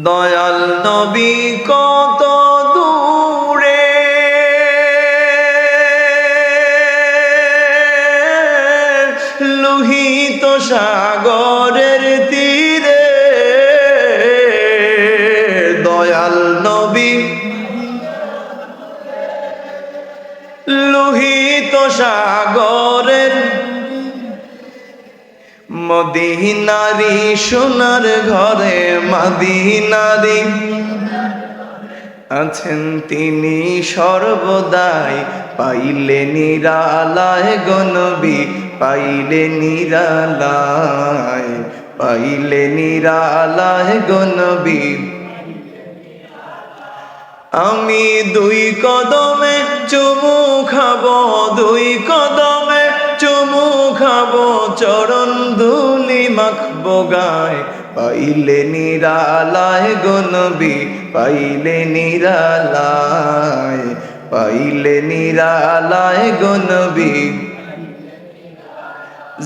দয়াল নবী কত দূরে, লোহিত সাগরের তীরে। দয়াল নবী লোহিত সাগরের, মদিনারি সোনার ঘরে মদিনারি আছেন তিনি সর্বদাই। পাইলে নিরালায় গো নবী, পাইলে নিরালায়, পাইলে নিরালায় গো নবী। আমি দুই কদমে চুমু খাবো, দুই কদমে চুমু খাবো, চরণ ধুলি মাখবো গায়। পাইলে নিরালায় গো নবী, পাইলে নিরালায়, পাইলে নিরালায় গো নবী।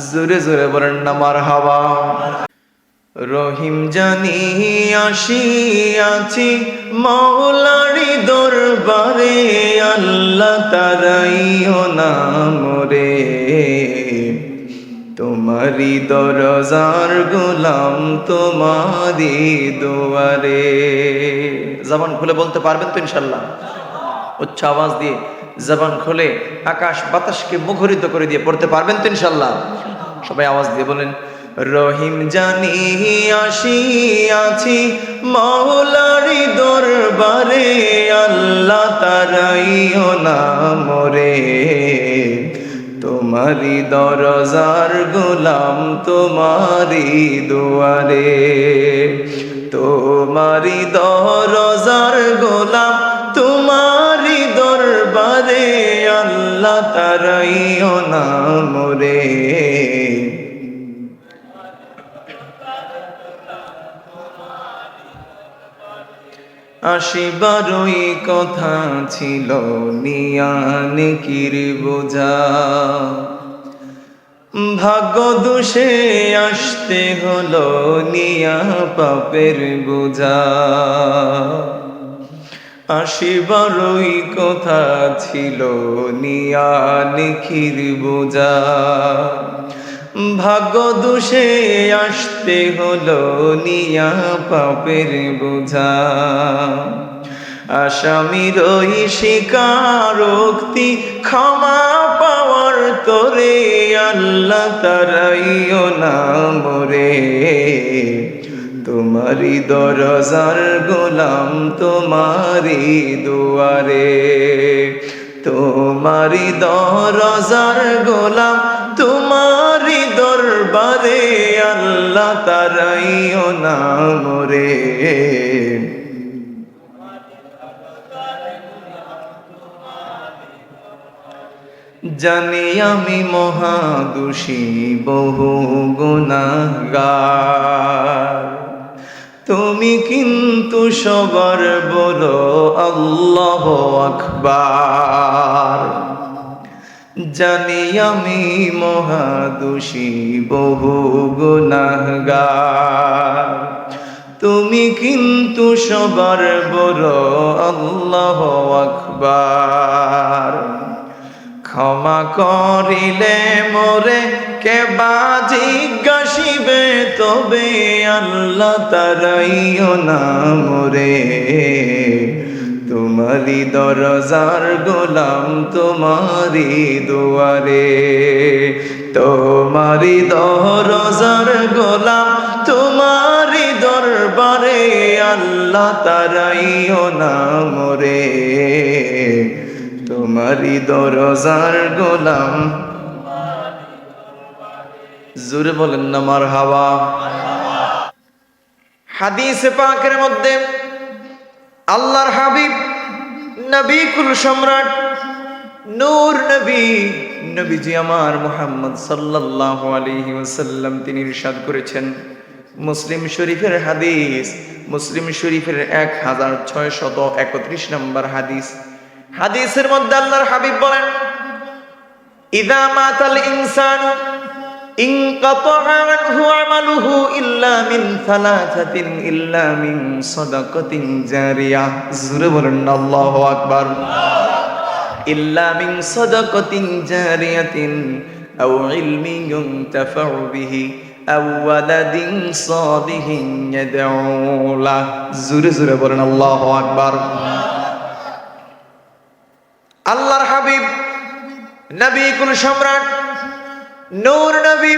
জোরে জোরে বলেন না মারহাবা। রহিম জানি আসিয়াছি মৌলারি দরবারে, আল্লাহ তারাইও নাম রে। তোমারি দরজার গোলাম, তোমারি দুয়ারে। জবান খুলে বলতে পারবেন তো ইনশাল্লাহ? উচ্চ আওয়াজ দিয়ে জবান খুলে আকাশ বাতাসকে মুখরিত করে দিয়ে পড়তে পারবেন তো ইনশাল্লাহ? সবাই আওয়াজ দিয়ে বলেন, রহিম জানি আসিয়াছি মৌলারি দরবারে, আল্লাহ তারাইও নাম রে। তোমারি দরজার গোলাম, তোমারি দুয়ারে। তোমারি দরজার গোলাম, তোমারি দরবারে, আল্লাহ তারাইও নাম রে। আসিবারই কথা ছিল নিয়ানে কির বোঝা, ভাগ্য দোষে আসতে হলো নিয়া পাপের বোঝা। আসিবারই কথা ছিল নিয়ানে কির বোঝা, ভাগ্য দোষে আসতে হলো নিয়া পাপের বোঝা। আসামির ওই স্বীকারোক্তি ক্ষমা পাওয়ার তোরে, আল্লাহ তারাইও নাম রে। তোমারি দরজার গোলাম, তোমারি দুয়ারে। তোমারি দরজার গোলাম, তোমারি দরবারে, আল্লাহ তারাইও নাম রে। জানি আমি মহাদোষী বহু গুনাহগার, তুমি কিন্তু সবার বড় আল্লাহু আকবার। জানি আমি মহাদোষী বহু গুনাহগার, তুমি কিন্তু সবার বড় আল্লাহু আকবার। ক্ষমা করিলে মোরে কেবা জিজ্ঞাসিবে, তবে আল্লাহ তারাইও নাম রে। তোমারি দরজার গোলাম, তোমারি দুয়ারে। তোমারি দরজার গোলাম, তোমারি দরবারে, আল্লাহ তারাইও নাম রে। তোমারি দরজার গোলাম। জোরে বলেন না মারহাবা। হাদিসে পাকের মধ্যে আল্লাহর হাবিব নবী কুল সম্রাট নূর নবী, নবীজি আমার মুহাম্মদ সাল্লাল্লাহু আলাইহি ওয়াসাল্লাম তিনি ইরশাদ করেছেন, মুসলিম শরীফের হাদিস, মুসলিম শরীফের 1631 নম্বর হাদিস। হাদিসের মধ্যে আল্লাহর হাবিব বলেন, ইদা মাতাল ইনসানু ইনকাতা আনহু আমালুহু ইল্লা মিন সালাসাতিন ইল্লা মিন সাদাকাতিন জারিয়া। জোরে বলেন আল্লাহু আকবার। ইল্লা মিন সাদাকাতিন জারিয়াতিন আও ইলমিন ইউনতাফাউ বিহি আও ওয়ালাদিন সালিহিন ইয়াদউ লাহ। জোরে জোরে বলেন আল্লাহু আকবার। আল্লাহর হাবিব নবী কুল সম্রাট নূর নবী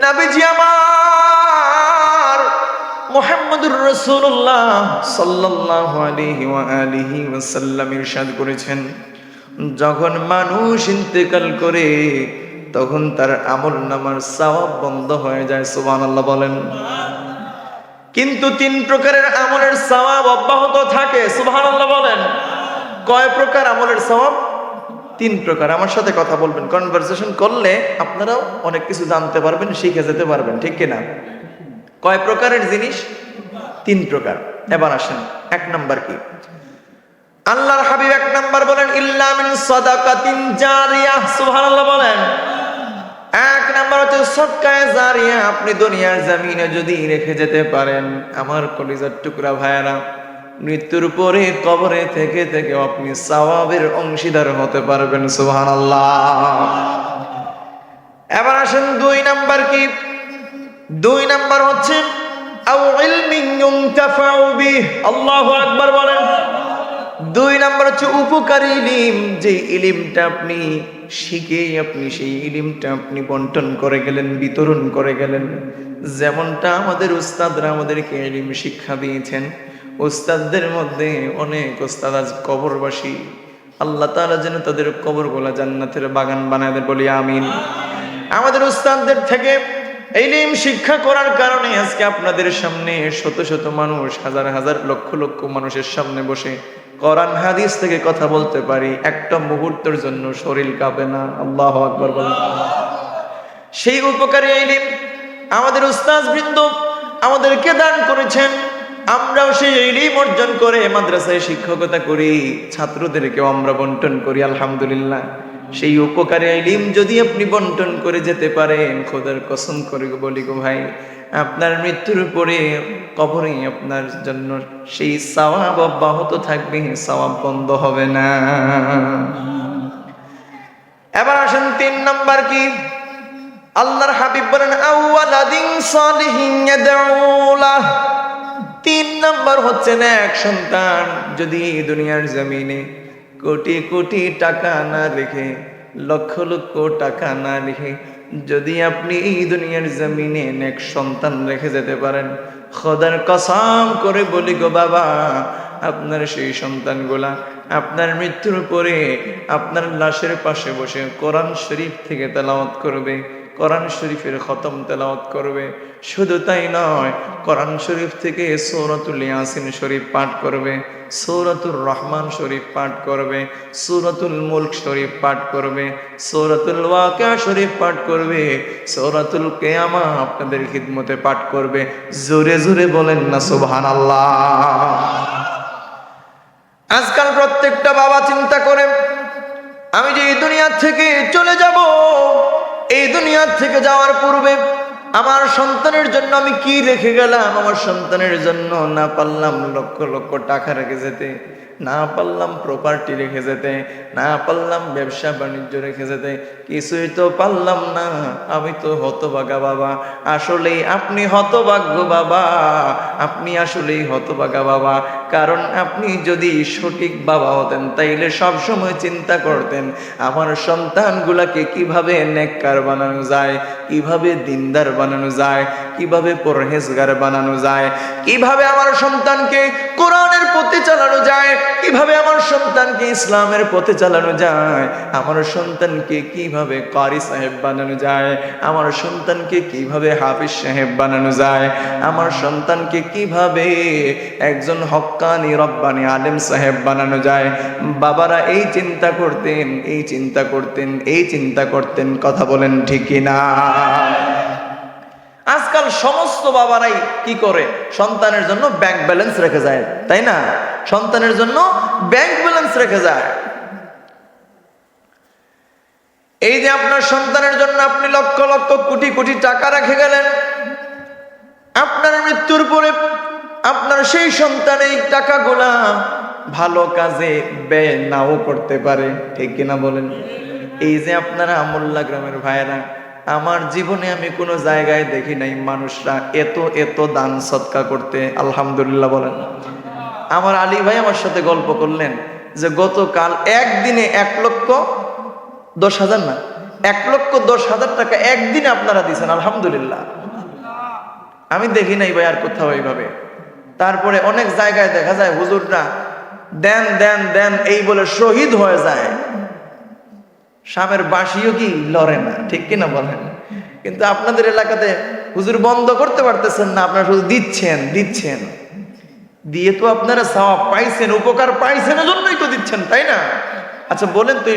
নবীজি আমার মুহাম্মদুর রাসূলুল্লাহ সাল্লাল্লাহু আলাইহি ওয়া আলিহি ওয়াসাল্লাম ইরশাদ করেছেন, যখন মানুষ ইন্তেকাল করে তখন তার আমলনামার সওয়াব বন্ধ হয়ে যায়। সুবহানাল্লাহ বলেন। কিন্তু 3 প্রকারের আমলের সওয়াব অব্যাহত থাকে। সুবহানাল্লাহ বলেন। কয় প্রকার আমলের সওয়াব? 3 প্রকার। আমার সাথে কথা বলবেন, কনভারসেশন করলে আপনারাও অনেক কিছু জানতে পারবেন, শিখে যেতে পারবেন, ঠিক কিনা? কয় প্রকারের জিনিস? 3 প্রকার। এবার আসেন 1 নাম্বার কি? আল্লাহর হাবিব 1 নাম্বার বলেন ইল্লা মিন সাদাকাতিন জারিয়াহ। সুবহানাল্লাহ বলেন। 1 নাম্বার হচ্ছে সদকায়ে জারিয়া। আপনি দুনিয়ার জমিনে যদি রেখে যেতে পারেন, আমার কলিজার টুকরা ভাইয়েরা, মৃত্যুর পরে কবরে থেকে থেকে আপনি সওয়াবের অংশীদার হতে পারবেন। সুবহানাল্লাহ। এবার আসেন 2 নাম্বার কি? 2 নাম্বার হচ্ছে আও ইলমিন ইউনতাফাউ বিহি। আল্লাহু আকবার বলেন। 2 নাম্বার হচ্ছে উপকারী ইলম, যে ইলমটা আপনি শিখে আপনি সেই ইলমটা আপনি বন্টন করে গেলেন, বিতরণ করে গেলেন। যেমনটা আমাদের উস্তাদরা আমাদেরকে ইলম শিক্ষা দিয়েছেন। উস্তাদদের মধ্যে অনেক উস্তাদ আজ কবরবাসী। আল্লাহ তাআলা যেন তাদের কবরগুলা জান্নাতের বাগান বানায় দেন, বলি আমিন। আমাদের উস্তাদদের থেকে ইলম শিক্ষা করার কারণে আজকে আপনাদের সামনে শত শত মানুষ, হাজার হাজার লক্ষ লক্ষ মানুষের সামনে বসে কোরআন হাদিস থেকে কথা বলতে পারি। একটা মুহূর্তের জন্য শরীর কাঁপে না। আল্লাহু আকবার বলেন। সেই উপকারী ইলম আমাদের উস্তাদ বৃন্দ আমাদেরকে দান করেছেন। আমরাও সেই ইলম অর্জন করে মাদ্রাসায় শিক্ষকতা করি, ছাত্রদেরকেও আমরা বন্টন করি। আলহামদুলিল্লাহ। সেই উপকারী ইলম যদি আপনি বন্টন করে যেতে পারেন, খোদার কসম করে বলি গো ভাই, আপনার মৃত্যুর পরে কবরে আপনার জন্য সেই সওয়াব অব্যাহত থাকবে, সওয়াব বন্ধ হবে না। এবার আসেন 3 নাম্বার কি? আল্লাহর হাবিব বলেন আওয়ালাদিন সালিহিন ইয়াদউ লাহ। 3 নাম্বার হচ্ছে নেক সন্তান। যদি দুনিয়ার জমিনে কোটি কোটি টাকা না রেখে, লক্ষ লক্ষ টাকা না রেখে যদি আপনি এই দুনিয়ার জমিনে নেক সন্তান রেখে যেতে পারেন, খোদার কসম করে বলি গো বাবা, আপনার সেই সন্তানগুলা আপনার মৃত্যুর পরে আপনার লাশের পাশে বসে কোরআন শরীফ থেকে তেলাওয়াত করবে, কোরআন শরীফের খতম তেলাওয়াত করবে। শুধু তাই নয়, কোরআন শরীফ থেকে সূরাতুল ইয়াসিন শরীফ পাঠ করবে, সূরাতুর রহমান শরীফ পাঠ করবে, সূরাতুল মুলক শরীফ পাঠ করবে, সূরাতুল ওয়াকিয়া শরীফ পাঠ করবে, সূরাতুল কিয়ামা আপনাদের খিদমতে পাঠ করবে। জোরে জোরে বলেন না সুবহানাল্লাহ। আজকাল প্রত্যেকটা বাবা চিন্তা করে, আমি যে এই দুনিয়া থেকে চলে যাব, এই দুনিয়া থেকে যাওয়ার পূর্বে আমার সন্তানের জন্য আমি কি রেখে গেলাম। আমার সন্তানের জন্য না পারলাম লক্ষ লক্ষ টাকা রেখে যেতে, না পারলাম প্রপার্টি রেখে যেতে, না পারলাম ব্যবসা বাণিজ্য রেখে যেতে, কিছুই তো পারলাম না। আমি তো হতভাগা বাবা। আসলেই আপনি হতভাগ্য বাবা, আপনি আসলেই হতভাগা বাবা। কারণ আপনি যদি সঠিক বাবা হতেন তাইলে সব সময় চিন্তা করতেন আমার সন্তানগুলাকে কিভাবে নেককার বানানো যায়, কিভাবে দিনদার বানানো যায়, কিভাবে পরহেজগার বানানো যায়, কিভাবে আমার সন্তানকে কোরআনের পথে চালানো যায়, কিভাবে আমার সন্তানকে ইসলামের পথে চালানো যায়, আমার সন্তানকে কিভাবে কারি সাহেব বানানো যায়, আমার সন্তানকে কিভাবে হাফিজ সাহেব বানানো যায়, আমার সন্তানকে কিভাবে একজন হক্কানি রব্বানি আলেম সাহেব বানানো যায়। বাবারা এই চিন্তা করতেন, এই চিন্তা করতেন, এই চিন্তা করতেন। কথা বলেন ঠিক কিনা? আজকাল সমস্ত বাবারাই কি করে? সন্তানের জন্য ব্যাংক ব্যালেন্স রেখে যায়, তাই না? সন্তানের জন্য ব্যাংক ব্যালেন্স রেখে যায়। এই যে আপনার সন্তানের জন্য আপনি লক্ষ লক্ষ কোটি কোটি টাকা রেখে গেলেন, আপনার মৃত্যুর পরে আপনার সেই সন্তান এই টাকাগুলা ভালো কাজে ব্যয় নাও করতে পারে, ঠিক কিনা বলেন? এই যে আপনারা মোল্লা গ্রামের ভাইয়েরা, আমার জীবনে আমি কোনো জায়গায় দেখি নাই মানুষরা এত এত দান সৎকা করতে। আলহামদুলিল্লাহ বলেন। আমার আলী ভাই আমার সাথে গল্প করলেন যে গতকাল একদিনে 1,10,000 না, 1,10,000 টাকা একদিনে আপনারা দিয়েছেন। আলহামদুলিল্লাহ। আমি দেখি নাই ভাই আর কোথাও এইভাবে। তারপরে অনেক জায়গায় দেখা যায় হুজুররা দেন দেন দেন এই বলে শহীদ হয়ে যায়, স্বামীর বাঁশিও কি লড়ে না, ঠিক কিনা বলেন? কিন্তু আপনাদের এলাকাতে হুজুর বন্ধ করতে পারতেছেন না, আপনারা শুধু দিচ্ছেন দিচ্ছেন, দিয়ে তো আপনারা সওয়াব পাইছেন, উপকার পাইছেন, এজন্যই তো দিচ্ছেন, তাই না? আচ্ছা বলেন তো,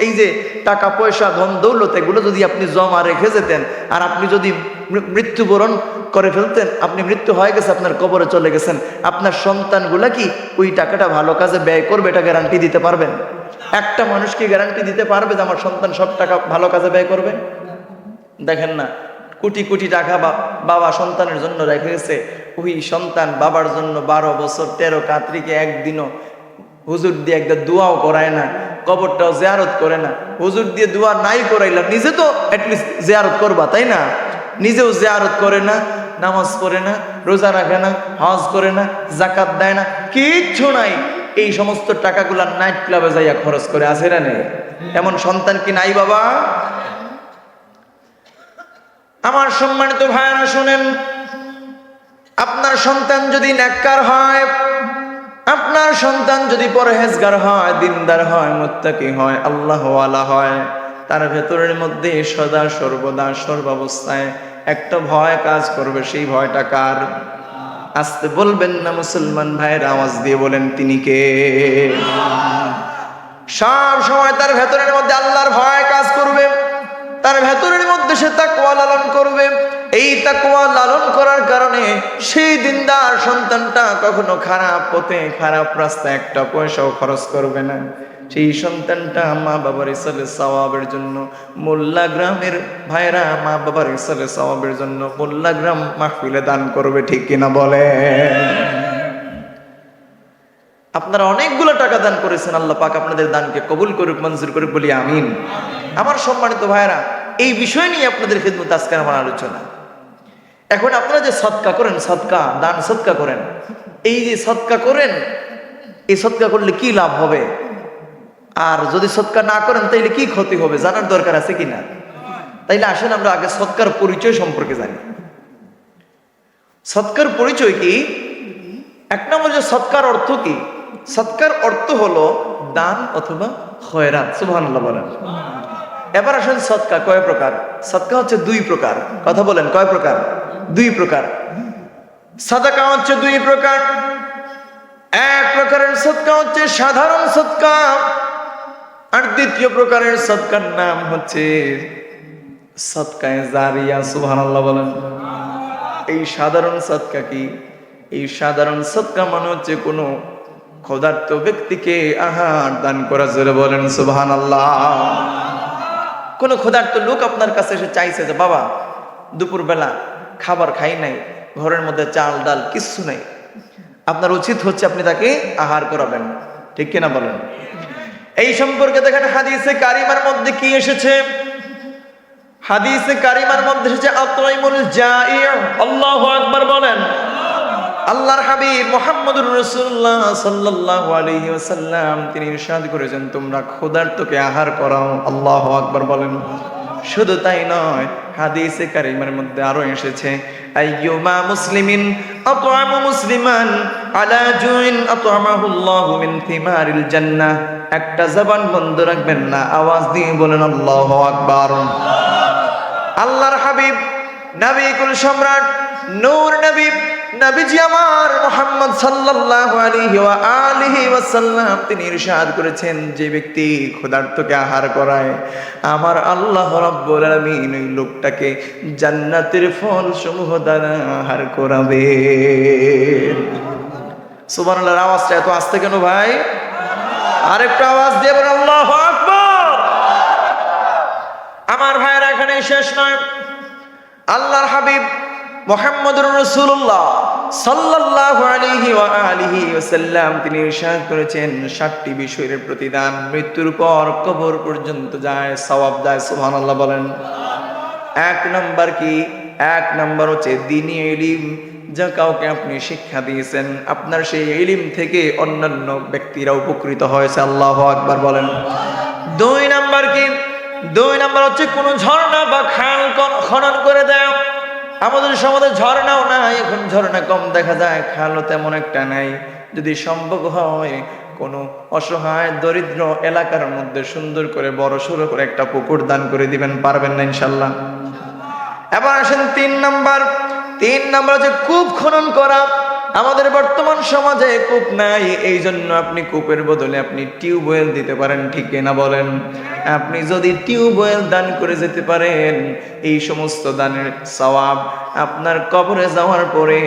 এই যে টাকা পয়সা ধন দৌলত এগুলো যদি আপনি জমা রেখে যেতেন আর আপনি যদি মৃত্যুবরণ করে ফেলতেন, আপনি মৃত্যু হয়ে গেছে, আপনার কবরে চলে গেছেন, আপনার সন্তানগুলা কি ওই টাকাটা ভালো কাজে ব্যয় করবে? এটা গ্যারান্টি দিতে পারবেন? একটা মানুষ কি গ্যারান্টি দিতে পারবে যে আমার সন্তান সব টাকা ভালো কাজে ব্যয় করবে? দেখেন না, কোটি কোটি টাকা বাবা সন্তানের জন্য রেখে গেছে, ওই সন্তান বাবার জন্য 12 বছর 13 কাতরিকে একদিনও হুজুর দিয়ে একটা দোয়াও করায় না, কবরটাও জিয়ারত করে না। হুজুর দিয়ে দোয়া নাই করাইলাম, নিজে তো অ্যাটলিস্ট জিয়ারত করবা, তাই না? নিজেও জিয়ারত করে না, নামাজ পড়ে না, রোজা রাখে না, হজ করে না, যাকাত দেয় না, কিচ্ছু নাই। এই সমস্ত টাকাগুলা নাইট ক্লাবে যাইয়া খরচ করে, আছে না নেই? এমন সন্তান কি নাই বাবা? আমার সম্মানিত ভাইরা শুনেন, আপনার সন্তান যদি নেককার হয়, আপনার সন্তান যদি পরহেজগার হয়, দিনদার হয়, মুত্তাকি হয়, আল্লাহওয়ালা হয়, তার ভেতরের মধ্যে সদা সর্বদা সর্বাবস্থায় একটা ভয় কাজ করবে। সেই ভয়টা কার? আসতে বলবেন না মুসলমান ভাইয়ের, আওয়াজ দিয়ে বলেন তিনি কে? সব সময় তার ভেতরের মধ্যে আল্লাহর ভয় কাজ করবে, তার ভেতরের মধ্যে সে তাকওয়া লালন করবে। এই তাকওয়া লালন করার কারণে সেই দিনদার সন্তানটা কখনো খারাপ পথে খারাপ রাস্তায় একটা পয়সাও খরচ করবে না। সেই সন্তানটা মা বাবার ইসালে সওয়াবের জন্য, মোল্লা গ্রামের ভাইরা মা বাবার ইসালে সওয়াবের জন্য মোল্লা গ্রাম মাহফিলে দান করবে, ঠিক কিনা বলে? আপনারা অনেকগুলো টাকা দান করেছেন, আল্লাহ পাক আপনাদের দানকে কবুল করুক, মঞ্জুর করুক, বলি আমিন। আমার সম্মানিত ভাইরা, এই বিষয় নিয়ে আপনাদের খিদমত আজকে আমার আলোচনা। এখন আপনারা যে সদকা করেন, সদকা দান সদকা করেন, এই যে সদকা করেন, এই সদকা করলে কি লাভ হবে, আর যদি সদকা না করেন তাইলে কি ক্ষতি হবে, জানার দরকার আছে কিনা? তাইলে আসেন আমরা আগে সদকার পরিচয় সম্পর্কে জানি। সদকার পরিচয় কি? এক নম্বর যে সদকার অর্থ কি? সদকার অর্থ হলো দান অথবা খয়রাত। সুবহানাল্লাহ বলেন। এবার আসেন সদকা কয় প্রকার? সদকা হচ্ছে 2 প্রকার। কথা বলেন, কয় প্রকার? 2 প্রকার। সাদাকা হচ্ছে 2 প্রকার। এক প্রকারের সদকা হচ্ছে সাধারণ সদকা, আর দ্বিতীয় প্রকারের সদকার নাম হচ্ছে সদকায়ে জারিয়া। সুবহানাল্লাহ বলেন। এই সাধারণ সদকা কি? এই সাধারণ সদকা মানে হচ্ছে কোনো ক্ষুধার্ত ব্যক্তিকে আহার দান করা। জোরে বলেন সুবহানাল্লাহ। কোনো ক্ষুধার্ত লোক আপনার কাছে এসে চাইছে যে বাবা দুপুরবেলা খাবার খাই নাই, ঘরের মধ্যে চাল ডাল কিচ্ছু নাই, আপনার উচিত হচ্ছে আপনি তাকে আহার করাবেন, ঠিক কিনা বলেন? এই সম্পর্কে দেখেন হাদিসে কারিমার মধ্যে কি এসেছে? হাদিসে কারিমার মধ্যে এসেছে আত'ইমুল জাই'। আল্লাহু আকবার বলেন। আল্লাহর হাবিব মুহাম্মদুর রাসূলুল্লাহ সাল্লাল্লাহু আলাইহি ওয়াসাল্লাম তিনি ইরশাদ করেছেন, তোমরা ক্ষুধার্তকে আহার করাও। আল্লাহু আকবার বলেন। শুধু তাই নয়, হাদিসে কারিমার মধ্যে আরো এসেছে আইয়ুমা মুসলিমিন আত'আমা মুসলিমান আলা জুইন আত'আমাহুল্লাহু মিন থিমারিল জান্নাহ। একটা জবান বন্ধ রাখবেন না, আওয়াজ দিয়ে বলেন আল্লাহু আকবার। আল্লাহর হাবিব নবী কুল সম্রাট নূর নবী নবীজি আমার মুহাম্মদ সাল্লাল্লাহু আলাইহি ওয়া আলিহি ওয়াসাল্লাম তিনি ইরশাদ করেছেন, যে ব্যক্তি ক্ষুধার্তকে আহার করায় আমার আল্লাহ রাব্বুল আলামিন ওই লোকটাকে জান্নাতের ফল সমূহ দ্বারা আহার করাবে। সুবহানাল্লাহর আওয়াজটা এত আস্তে কেন ভাই? আরেকটু আওয়াজ দিয়ে বলেন আল্লাহু আকবার। আমার ভাইয়েরা এখানে শেষ নয়। আল্লাহর হাবিব মুহাম্মদুর রাসূলুল্লাহ সাল্লাল্লাহু আলাইহি ওয়া আলিহি ওয়াসাল্লাম তিনি ইরশাদ করেছেন 7টি বিষয়ের প্রতিদান মৃত্যুর পর কবর পর্যন্ত যায়, সওয়াব যায়। সুবহানাল্লাহ বলেন। 1 নাম্বার কি? 1 নাম্বার হচ্ছে দ্বীনি ইলম, যা কাউকে আপনি শিক্ষা দিয়েছেন, আপনার সেই ইলম থেকে অন্যান্য ব্যক্তিরা উপকৃত হয়েছে। আল্লাহু আকবার বলেন। 2 নাম্বার কি? 2 নাম্বার হচ্ছে কোন ঝর্ণা বা খাল খনন করে দেয়। আমাদের সমাজে ঝর্ণাও নাই, এখন ঝর্ণা কম দেখা যায়, খালও তেমন একটা নাই। যদি সম্ভব হয় কোনো অসহায় দরিদ্র এলাকার মধ্যে সুন্দর করে বড় সড়ো করে একটা পুকুর দান করে দিবেন, পারবেন না ইনশাল্লাহ? এবার আসেন 3 নাম্বার। 3 নাম্বার হচ্ছে কূপ খনন করা। আমাদের বর্তমান সমাজে কূপ নাই, এই জন্য আপনি কূপের বদলে আপনি টিউবওয়েল দিতে পারেন, ঠিক না বলেন? আপনি যদি টিউবওয়েল দান করে যেতে পারেন, এই সমস্ত দানের সওয়াব আপনার কবরে যাওয়ার পরে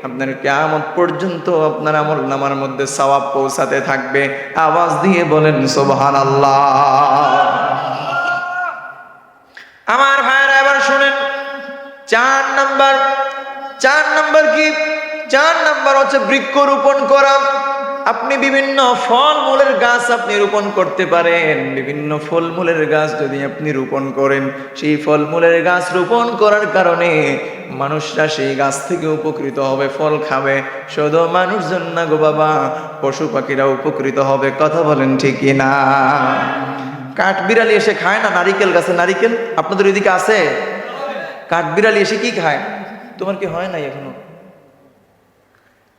আপনার কিয়ামত পর্যন্ত আপনার আমলনামার মধ্যে সওয়াব পৌঁছাতে থাকবে। আওয়াজ দিয়ে বলেন সুবহানাল্লাহ। আমার ভাইরা এবার শুনেন 4 নাম্বার। 4 নাম্বার কি? 4 নাম্বার হচ্ছে বৃক্ষরোপণ করা। আপনি বিভিন্ন ফলমূলের গাছ আপনি রোপণ করতে পারেন। বিভিন্ন ফলমূলের গাছ যদি আপনি রোপণ করেন, সেই ফলমূলের গাছ রোপণ করার কারণে মানুষরা সেই গাছ থেকে উপকৃত হবে, ফল খাবে। শুধু মানুষজন না গো বাবা, পশু পাখিরা উপকৃত হবে। কথা বলেন ঠিক না? কাঠবিড়ালি এসে খায় না নারিকেল গাছে নারিকেল? আপনাদের ওইদিকে আছে? কাঠবিড়ালি এসে কি খায়? তোমার কি হয় নাই এখনো?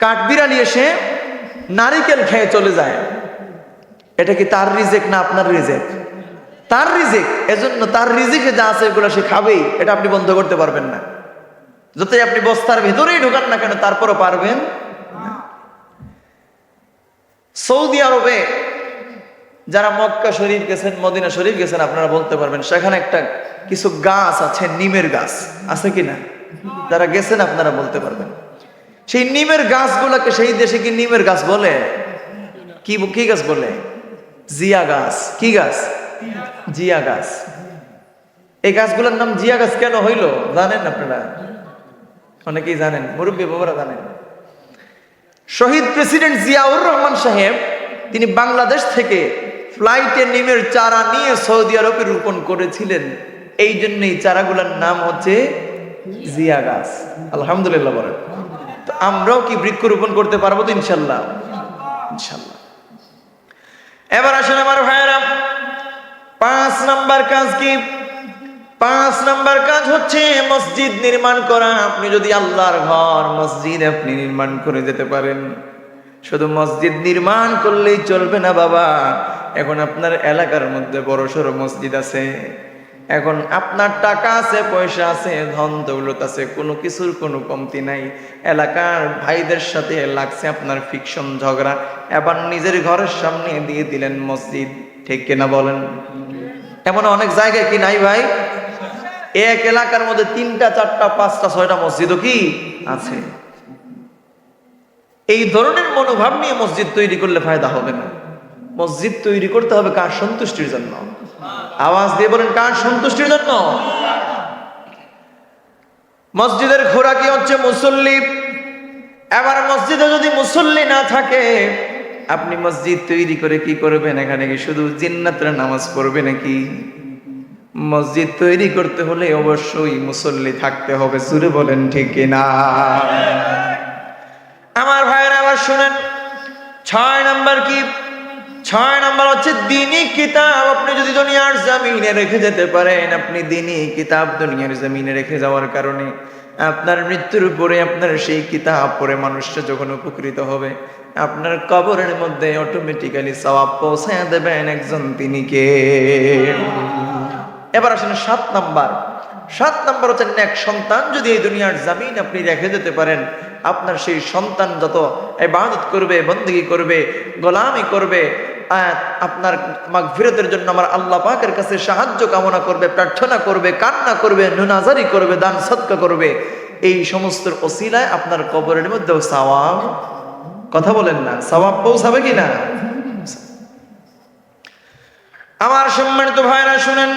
কাঠবিড়ালি এসে নারিকেল খেয়ে চলে যায়। এটা কি তার রিজেক না আপনার রিজেক? তার রিজেক। এজন্য তার রিজেকে যা আছে এগুলো সে খাবেই, এটা আপনি বন্ধ করতে পারবেন না। যতই আপনি বস্তার ভেতরেই ঢোকান না কেন, তারপরও পারবেন। সৌদি আরবে যারা মক্কা শরীফ গেছেন, মদিনা শরীফ গেছেন, আপনারা বলতে পারবেন সেখানে একটা কিছু গাছ আছে, নিমের গাছ আছে কিনা? যারা গেছেন আপনারা বলতে পারবেন। সেই নিমের গাছগুলোকে সেই দেশে কি নিমের গাছ বলে? কি কি গাছ বলে? জিয়া গাছ। কি গাছ? জিয়া গাছ। এই গাছগুলোর নাম জিয়া গাছ কেন হইলো জানেন আপনারা? অনেকেই জানেন, মুরব্বী বাবারা জানেন। শহীদ প্রেসিডেন্ট জিয়াউর রহমান সাহেব তিনি বাংলাদেশ থেকে ফ্লাইটে নিমের চারা নিয়ে সৌদি আরবে রোপণ করেছিলেন। এই জন্যই চারাগুলোর নাম হচ্ছে জিয়া গাছ। আলহামদুলিল্লাহ বলেন। তো আমরাও কি বৃক্ষরোপণ করতে পারবো তো ইনশাল্লাহ? ইনশাল্লাহ। এবার আসেন আমার ভাইয়েরা, 5 নাম্বার কাজ কি? 5 নাম্বার কাজ হচ্ছে মসজিদ নির্মাণ করা। আপনি যদি আল্লাহর ঘর মসজিদ আপনি নির্মাণ করে যেতে পারেন। শুধু মসজিদ নির্মাণ করলেই চলবে না বাবা। এখন আপনার এলাকার মধ্যে বড় সড়ো মসজিদ আছে, এখন আপনার টাকা আছে, পয়সা আছে, ধন দৌলত আছে, কোনো কিছুর কোনো কমতি নাই। এলাকার ভাইদের সাথে লাগছে আপনার ফিকশন ঝগড়া, এবার নিজের ঘরের সামনে দিয়ে দিলেন মসজিদ, ঠিক কিনা বলেন? এমন অনেক জায়গায় কি নাই ভাই? এক এলাকার মধ্যে 3টা 4টা 5টা 6টা মসজিদও কি আছে। এই ধরনের মনোভাব নিয়ে মসজিদ তৈরি করলে ফায়দা হবে না। মসজিদ তৈরি করতে হবে কার সন্তুষ্টির জন্য? আওয়াজ দিয়ে বলেন, কার সন্তুষ্টির জন্য? মসজিদের খোরাকি হচ্ছে মুসল্লি। এবার মসজিদে যদি মুসল্লি না থাকে, আপনি মসজিদ তৈরি করে কি করবেন? এখানে কি শুধু জিন্নাতের নামাজ পড়বে নাকি? মসজিদ তৈরি করতে হলে অবশ্যই মুসল্লি থাকতে হবে। জোরে বলেন ঠিক কিনা? আমার ভাইয়েরা আবার শুনেন, 6 নাম্বার কি? 6 নাম্বার হচ্ছে দ্বীনি কিতাব। আপনি যদি দুনিয়ার জমিনে রেখে যেতে পারেন, আপনি দ্বীনি কিতাব দুনিয়ার জমিনে রেখে যাওয়ার কারণে আপনার মৃত্যুর পরে আপনার সেই কিতাব পড়ে মানুষরা যখন উপকৃত হবে, আপনার কবরের মধ্যে অটোমেটিক্যালি সওয়াব পৌঁছায় দেবেন একজন, তিনি কে? এবার আসেন 7 নাম্বার। 7 নাম্বার হচ্ছে নেক সন্তান। যদি এই দুনিয়ার জমিন আপনি রেখে যেতে পারেন, আপনার সেই সন্তান যত ইবাদত করবে, বন্দেগী করবে, গোলামি করবে, আপনার মাগফিরাতের জন্য আমার আল্লাহ পাকের কাছে সাহায্য কামনা করবে, প্রার্থনা করবে, কান্না করবে, নুনাজারি করবে, দান সদকা করবে, এই সমস্ত ওসিলায় আপনার কবরের মধ্যেও সওয়াব, কথা বলেন না, সওয়াব পৌঁছাবে কিনা? আমার সম্মানিত ভাইরা শুনেন,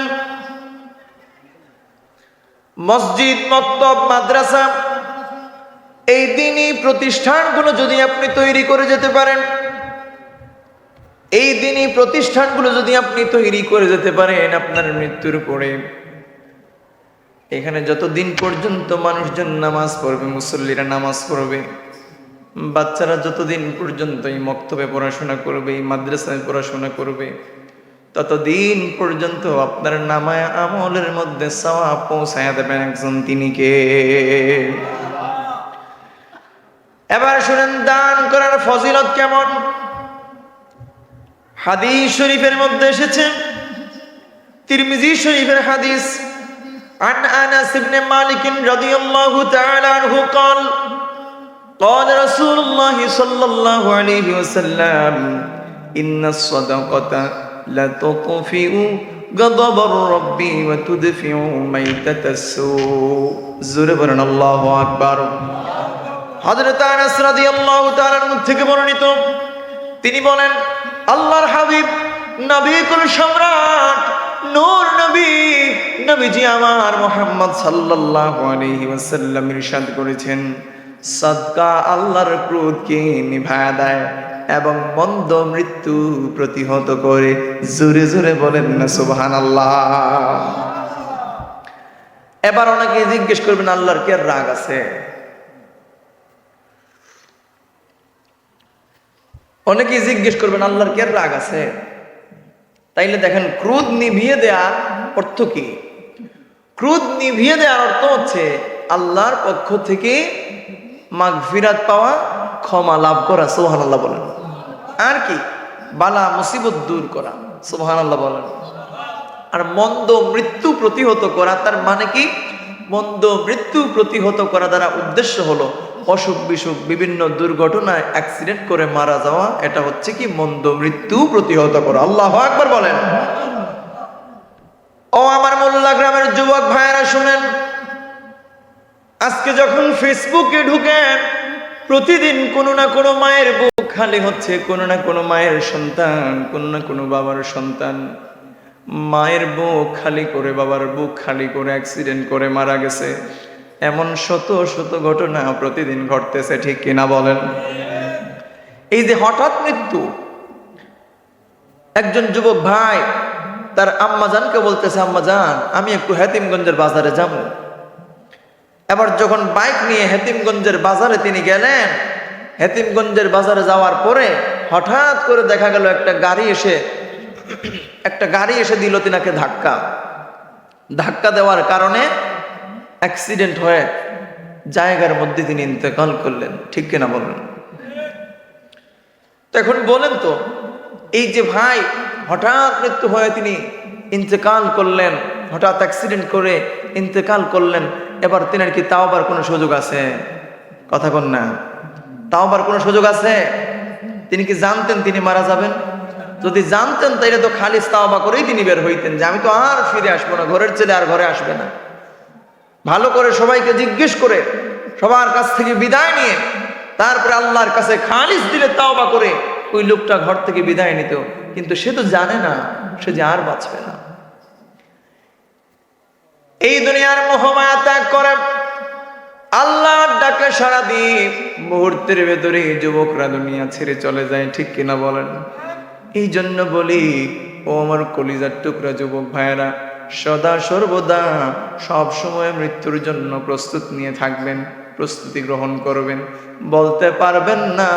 মসজিদ, মক্তব, মাদ্রাসা, এই দিনই প্রতিষ্ঠানগুলো যদি আপনি তৈরি করে যেতে পারেন, এই দিনই প্রতিষ্ঠানগুলো যদি আপনি তৈরি করে যেতে পারেন, আপনার মৃত্যুর পরে এখানে যতদিন পর্যন্ত মানুষজন নামাজ পড়বে, মুসল্লিরা নামাজ পড়বে, বাচ্চারা যতদিন পর্যন্ত এই মক্তবে পড়াশোনা করবে, এই মাদ্রাসায় পড়াশোনা করবে, ততদিন পর্যন্ত আপনার নামায় আমলের মধ্যে সওয়াব পৌঁছায়া দেবেন একজন, তিনি কে? এবার শুনেন দান করার ফজিলত কেমন। হাদিস শরীফের মধ্যে এসেছে, তিরমিজি শরীফের হাদিস, عن أنس بن مالك رضي الله تعالى عنه قال قال رسول الله صلى الله عليه وسلم إن الصدقة لتطفئ غضب الرب وتدفع ميتة السوء زربنا الله أكبر। হযরত আনাস রাদিয়াল্লাহু তাআলা আনহু থেকে বর্ণিত, তিনি বলেন, আল্লাহর হাবিব নবী কুল সম্রাট নূর নবী নবীজি আমার মুহাম্মদ সাল্লাল্লাহু আলাইহি ওয়াসাল্লাম ইরশাদ করেছেন, সাদকা আল্লাহর ক্রোধকে নিভায়া দেয় এবং মন্দ মৃত্যু প্রতিহত করে। জোরে জোরে বলেন না সুবহানাল্লাহ। এবার অনেকে জিজ্ঞেস করবেন, আল্লাহর কি আর রাগ আছে? অনেকেই জিজ্ঞেস করবেন, আল্লাহর কি আর রাগ আছে? তাইলে দেখেন, ক্রোধ নিভিয়ে দেওয়ার অর্থ কি? ক্রোধ নিভিয়ে দেওয়ার অর্থ হচ্ছে আল্লাহর পক্ষ থেকে মাগফিরাত পাওয়া, ক্ষমা লাভ করা। সুবহানাল্লাহ বলেন। আর কি? বালা মুসিবত দূর করা। সুবহানাল্লাহ বলেন। আর মন্দ মৃত্যু প্রতিহত করা, তার মানে কি? মন্দ মৃত্যু প্রতিহত করা দ্বারা উদ্দেশ্য হলো অসুখ বিসুখ, বিভিন্ন দুর্ঘটনায় অ্যাক্সিডেন্ট করে মারা যাওয়া, এটা হচ্ছে কি মন্দ মৃত্যু প্রতিহত করা। আল্লাহু আকবার বলেন। ও আমার মোল্লা গ্রামের যুবক ভাইয়েরা শুনেন, আজকে যখন ফেসবুকে ঢুকেন, প্রতিদিন কোনো না কোনো মায়ের বুক খালি হচ্ছে, কোনো না কোনো মায়ের সন্তান, কোনো না কোনো বাবার সন্তান মায়ের বুক খালি করে, বাবার বুক খালি করে অ্যাক্সিডেন্ট করে মারা গেছে। এমন শত শত ঘটনা প্রতিদিন ঘটতেছে, ঠিক কিনা বলেন? এই যে হঠাৎ মৃত্যু, একজন যুবক ভাই তার আম্মাজানকে বলতেছে, আম্মাজান আমি একটু হেতিমগঞ্জের বাজারে যাব। এবার যখন বাইক নিয়ে হেতিমগঞ্জের বাজারে তিনি গেলেন, হেতিমগঞ্জের বাজারে যাওয়ার পরে হঠাৎ করে দেখা গেল একটা গাড়ি এসে দিল তিনাকে ধাক্কা দেওয়ার কারণে অ্যাক্সিডেন্ট হয়ে জায়গার মধ্যে তিনি ইন্তেকাল করলেন, ঠিক কিনা বলেন? তো এখন বলেন তো, এই যে ভাই হঠাৎ মৃত্যু হয়ে তিনি ইন্তেকাল করলেন, হঠাৎ অ্যাক্সিডেন্ট করে ইন্তেকাল করলেন, এবার তিনার কি তাওবার কোনো সুযোগ আছে? কথা বল না। তাওবার কোনো সুযোগ আছে? তিনি কি জানতেন তিনি মারা যাবেন? যদি জানতেন তাইলে তো খালিস তাওবা করেই তিনি বের হইতেন, যে আমি তো আর ফিরে আসবো না, ঘরের ছেলে আর ঘরে আসবে না। ভালো করে সবাইকে জিজ্ঞেস করে, সবার কাছ থেকে বিদায় নিয়ে তারপরে আল্লাহর কাছে খালিস দিলে তাওবা করে ওই লোকটা ঘর থেকে বিদায় নিত। কিন্তু সে তো জানে না সে যে আর বাঁচবে না। এই দুনিয়ার মোহমায়া ত্যাগ করে আল্লাহর ডাকে সাড়া দিয়ে মুহূর্তের ভেতরে যুবকরা দুনিয়া ছেড়ে চলে যায়, ঠিক কিনা বলেন? এই জন্য বলি, ও আমার কলিজার টুকরা যুবক ভাইয়েরা, সদা সর্বদা সব সময় মৃত্যুর জন্য প্রস্তুত নিয়ে থাকবেন, প্রস্তুতি গ্রহণ করবেন। বলতে পারবেন না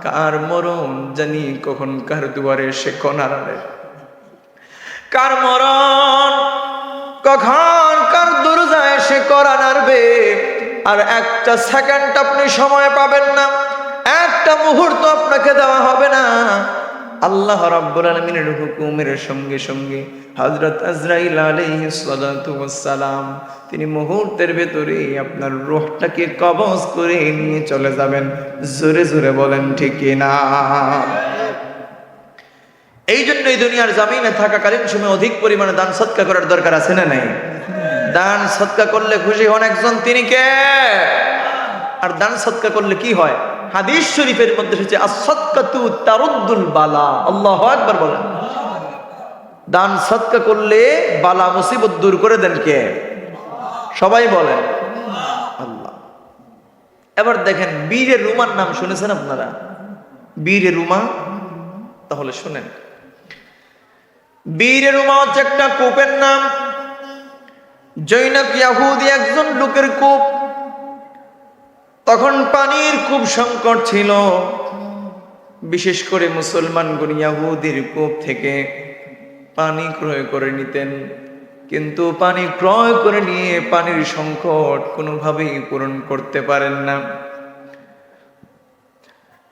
কার মরণ জানি কখন কার দুয়ারে সে কনারে, কার মরণ কখন কার দরজায় সে করা নাড়বে। আর একটা সেকেন্ড আপনি সময় পাবেন না, একটা মুহূর্ত আপনাকে দেওয়া হবে না। আল্লাহ রাব্বুল আলামিনের হুকুমের সঙ্গে সঙ্গে হযরত আজরাইল আলাইহিস সালাতু ওয়াস সালাম তিনি মুহূর্তের ভেতরে আপনার রূহটাকে কবজ করে নিয়ে চলে যাবেন। জোরে জোরে বলেন ঠিক কিনা? এই জন্য এই দুনিয়ার জমিনে থাকাকালীন সময় অধিক পরিমাণে দান সদকা করার দরকার আছে না নাই? দান সদকা করলে খুশি হন একজন, তিনি কে? আর দান সদকা করলে কি হয়? হাদিস শরীফের মধ্যে এসেছে, as-সাদকাতু তারুদ্দুল বালা। আল্লাহু আকবার বলেন। দান সদকা করলে বালা মুসিবত দূর করে দেন কে? সবাই বলেন আল্লাহ। এবার দেখেন বীরে রুমার নাম শুনেছেন আপনারা? বীরে রুমা, তাহলে শুনেন। বীরে রুমা হচ্ছে একটা কূপের নাম। জৈনক ইয়াহুদি একজন লোকের কূপ। তখন পানির খুব সংকট ছিল, বিশেষ করে মুসলমানগণ ইয়াহুদির কূপ থেকে পানি ক্রয় করে নিতেন, কিন্তু পানি ক্রয় করে নিয়ে পানির সংকট কোনোভাবেই পূরণ করতে পারেন না।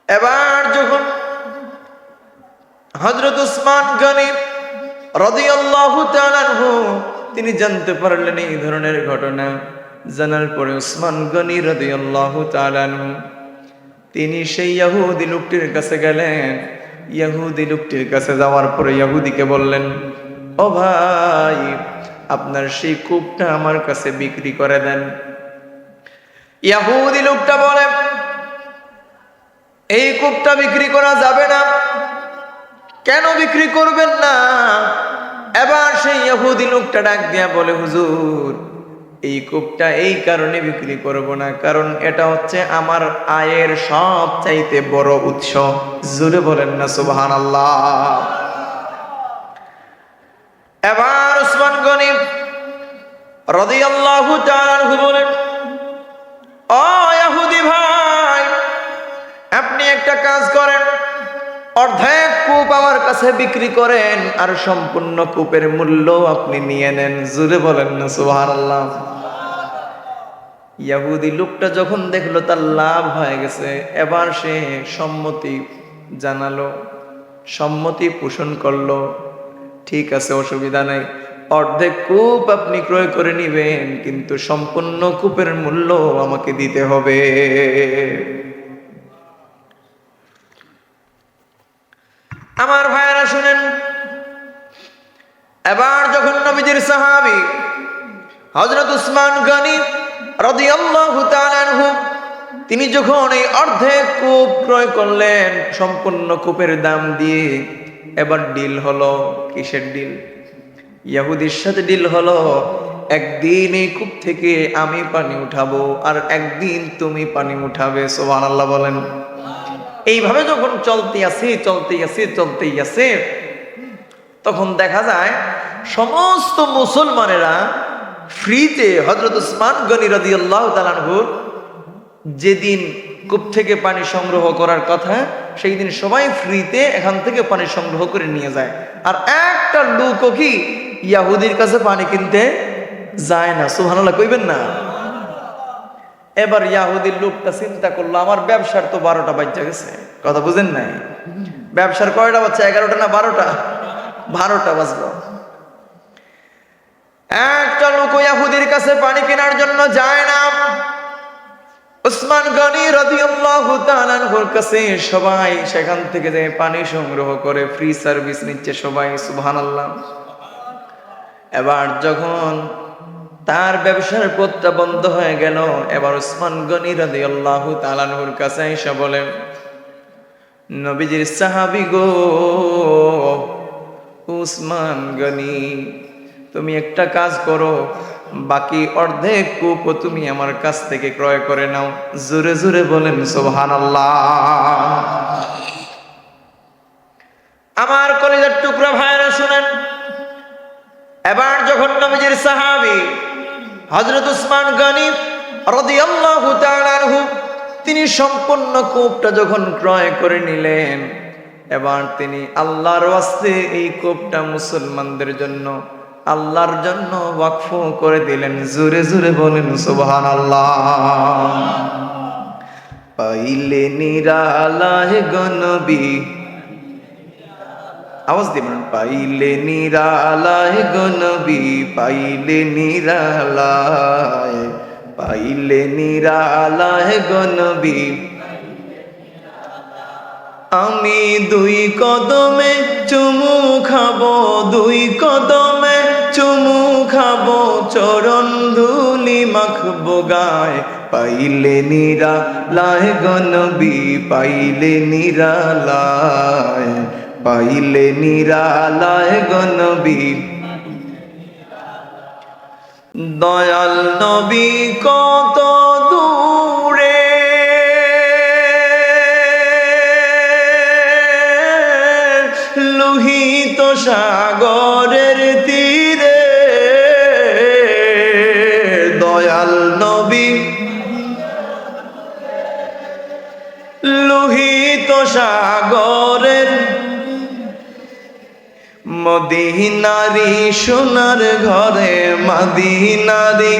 এবার যখন হযরত উসমান গনি রাদিয়াল্লাহু তাআলা আনহু তিনি জানতে পারলেন এই ধরনের ঘটনা, জানার পরে উসমান গনি রাদিয়াল্লাহু তাআলা আনহু তিনি সেই ইহুদি লোকটির কাছে গেলেন। ইহুদি লোকটির কাছে যাওয়ার পরে ইহুদিকে বললেন, ও ভাই, আপনার সেই কূপটা আমার কাছে বিক্রি করে দেন। ইহুদি লোকটা বলে, এই কূপটা বিক্রি করা যাবে না। কেন বিক্রি করবেন না? এবার সেই ইহুদি লোকটা ডাক দিয়া বলে, হুজুর, এই কূপটা এই কারণে বিক্রি করব না, কারণ এটা হচ্ছে আমার আয়ের সবচাইতে বড় উৎস। জোরে বলেন না সুবহানাল্লাহ। এবার উসমান গনি রাদিয়াল্লাহু তাআলা আনহু বলেন, ও ইহুদি ভাই, আপনি একটা কাজ করেন, অর্ধেক কূপ আমার কাছে বিক্রি করেন আর সম্পূর্ণ কূপের মূল্য আপনি নিয়ে নেন। জোরে বলেন না সুবহানাল্লাহ। ইহুদি লোকটা যখন দেখলো তার লাভ হয়ে গেছে, এবার সে সম্মতি জানালো, সম্মতি পোষণ করলো। ঠিক আছে, অসুবিধা নাই, অর্ধেক কূপ আপনি ক্রয় করে নিবেন, কিন্তু সম্পূর্ণ কূপের মূল্য আমাকে দিতে হবে। আমার ভাইয়েরা শুনেন, এবার যখন নবীজির সাহাবী হযরত উসমান গনি রাদিয়াল্লাহু তাআলা আনহু তিনি যখন এই অর্ধেক কূপ ক্রয় করলেন সম্পূর্ণ কূপের দাম দিয়ে, এবার ডিল হলো। কিসের ডিল? ইহুদির সাথে ডিল হলো, একদিন এই কূপ থেকে আমি পানি উঠাবো আর একদিন তুমি পানি উঠাবে। সুবহানাল্লাহ বলেন। এইভাবে যখন চলতেই আছে, তখন দেখা যায় সমস্ত মুসলমানেরা ফ্রিতে হযরত উসমান গনি রাদিয়াল্লাহু তাআলা আনহু যেদিন কূপ থেকে পানি সংগ্রহ করার কথা, সেই দিন সবাই ফ্রিতে এখান থেকে পানি সংগ্রহ করে নিয়ে যায়। আর একটা লোকও কি ইহুদির কাছে পানি কিনতে যায় না। সুবহানাল্লাহ কইবেন না। এবার ইহুদির লোকটা চিন্তা করলো, আমার ব্যবসার তো 12টা বাজে গেছে। কথা বুঝেন নাই? ব্যবসার কয়টা বাজছে? 11টা না 12টা? 12টা বাজলো। একটা লোক ইহুদির কাছে পানি কেনার জন্য যায় না। উসমান গনি রাদিয়াল্লাহু তাআলা আনহুর কাছে সবাই সেখান থেকে যে পানি সংগ্রহ করে ফ্রি সার্ভিস নিচ্ছে সবাই। সুবহানাল্লাহ। এবার যখন তার ব্যবসার পথটা বন্ধ হয়ে গেল, এবার উসমান গনি রাদিয়াল্লাহু তাআলা আনহুর কাছে এসে বলেন, নবীজির সাহাবী গো উসমান গনি, তুমি একটা কাজ করো, বাকি অর্ধেক কূপ তুমি আমার কাছ থেকে ক্রয় করে নাও। জোরে জোরে বলেন সুবহানাল্লাহ। আমার কলিজার টুকরা ভাইরা শুনেন, এবার যখন নবীজির সাহাবী হযরত উসমান গনি রাদিয়াল্লাহু তাআলা আনহু তিনি সম্পূর্ণ কূপটা যখন ক্রয় করে নিলেন, এবার তিনি আল্লাহর ওয়াস্তে এই কূপটা মুসলমানদের জন্য, আল্লাহর জন্য ওয়াকফ করে দিলেন। জোরে জোরে বলেন সুবহানাল্লাহ। পাইলে নিরালায় গো নবী, আওয়াজ দিবেন, পাইলে নিরালায় গো নবী, পাইলে নিরালায়, পাইলে নিরালায় গো নবী, আমি দুই কদমে চুমু খাবো, দুই কদমে চুমু খাবো, চরণ ধুলি মাখবো গায়, পাইলে নিরালায় গো নবী, পাইলে নিরালায়, পাইলে নিরালায় গো নবী। দয়াল নবী কত দূরে, লোহিত সাগরের তীরে, দয়াল নবী লোহিত সাগরের, মদিনারি সোনার ঘরে মদিনারি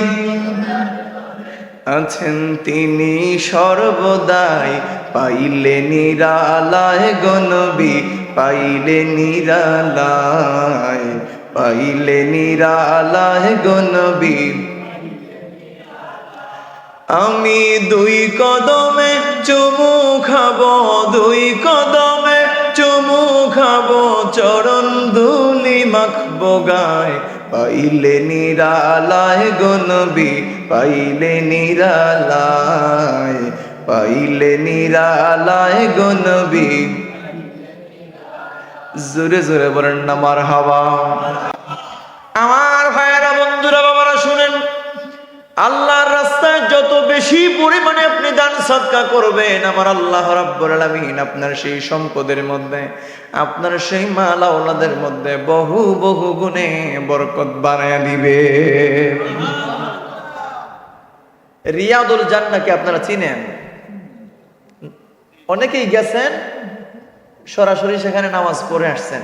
আছেন তিনি সর্বদাই, পাইলে নিরালায় গো নবী, পাইলে নিরালায়, পাইলে নিরালায় গো নবী। আমি দুই কদমে চুমু খাবো, দুই কদমে চুমু খাবো, চরণ ধুলি মাখবো গায়, পাইলে নিরালায় গো নবী, পাইলে নিরালায়, পাইলে নিরালায় গো নবী। জোরে জোরে বলেন না মারহাবা। আমার ভাইয়েরা, বন্ধুরা, বাবারা, শুনেন, আল্লাহর রাস্তায় যত বেশি পরিমাণে আপনি দান সদকা করবেন, আমার আল্লাহ রাব্বুল আলামিন আপনার সেই সম্পদের মধ্যে, আপনার সেই মাল আওলাদের মধ্যে বহু বহু গুণে বরকত বাড়ায়া দিবে। রিয়াদুল জান্নাহকে আপনারা চিনেন? অনেকেই গেছেন, সরাসরি সেখানে নামাজ পড়ে আসছেন,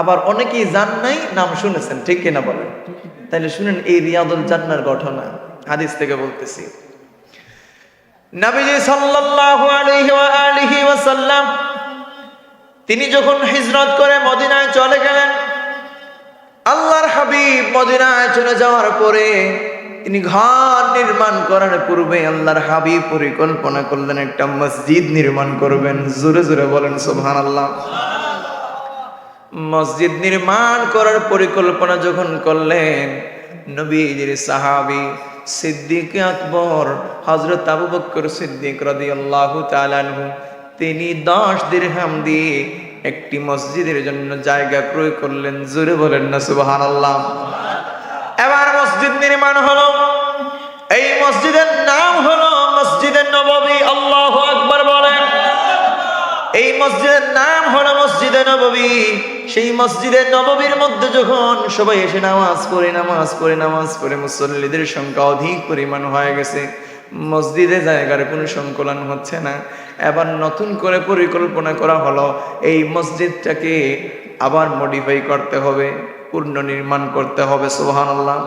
আবার অনেকেই যান নাই, নাম শুনেছেন, ঠিক কিনা বলেন? তাইলে শুনেন এই রিয়াদুল জান্নাহর ঘটনা, হাদিস থেকে বলতেছি। নবীজি সাল্লাল্লাহু আলাইহি ওয়াসাল্লাম তিনি যখন হিজরত করে মদিনায় চলে গেলেন, আল্লাহর হাবিব মদিনায় চলে যাওয়ার পরে তিনি ঘর নির্মাণ করার পূর্বে আল্লাহর হাবিব পরিকল্পনা করলেন একটা মসজিদ নির্মাণ করবেন। জোরে জোরে বলেন সুবহানাল্লাহ। মসজিদ নির্মাণ করার পরিকল্পনা যখন করলেন, নবীজির সাহাবী সিদ্দিক আকবর হযরত আবু বকর সিদ্দিক রাদিয়াল্লাহু তাআলা আনহু তিনি 10 দিরহাম দিয়ে একটি মসজিদের জন্য জায়গা ক্রয় করলেন। জোরে বলেন না সুবহানাল্লাহ। এবার মসজিদ নির্মাণ হলো। এই মসজিদের নাম হলো মসজিদে নববী। আল্লাহু আকবার বলেন। এই মসজিদের নাম হলো মসজিদে নববী। সেই মসজিদে নববীর মধ্যে যখন সবাই এসে নামাজ পড়ে মুসল্লিদের সংখ্যা অধিক পরিমাণ হয়ে গেছে, মসজিদে জায়গার কোনো সংকলন হচ্ছে না। এবার নতুন করে পরিকল্পনা করা হলো এই মসজিদটাকে আবার মডিফাই করতে হবে, পুনর্নির্মাণ করতে হবে। সুবহানাল্লাহ।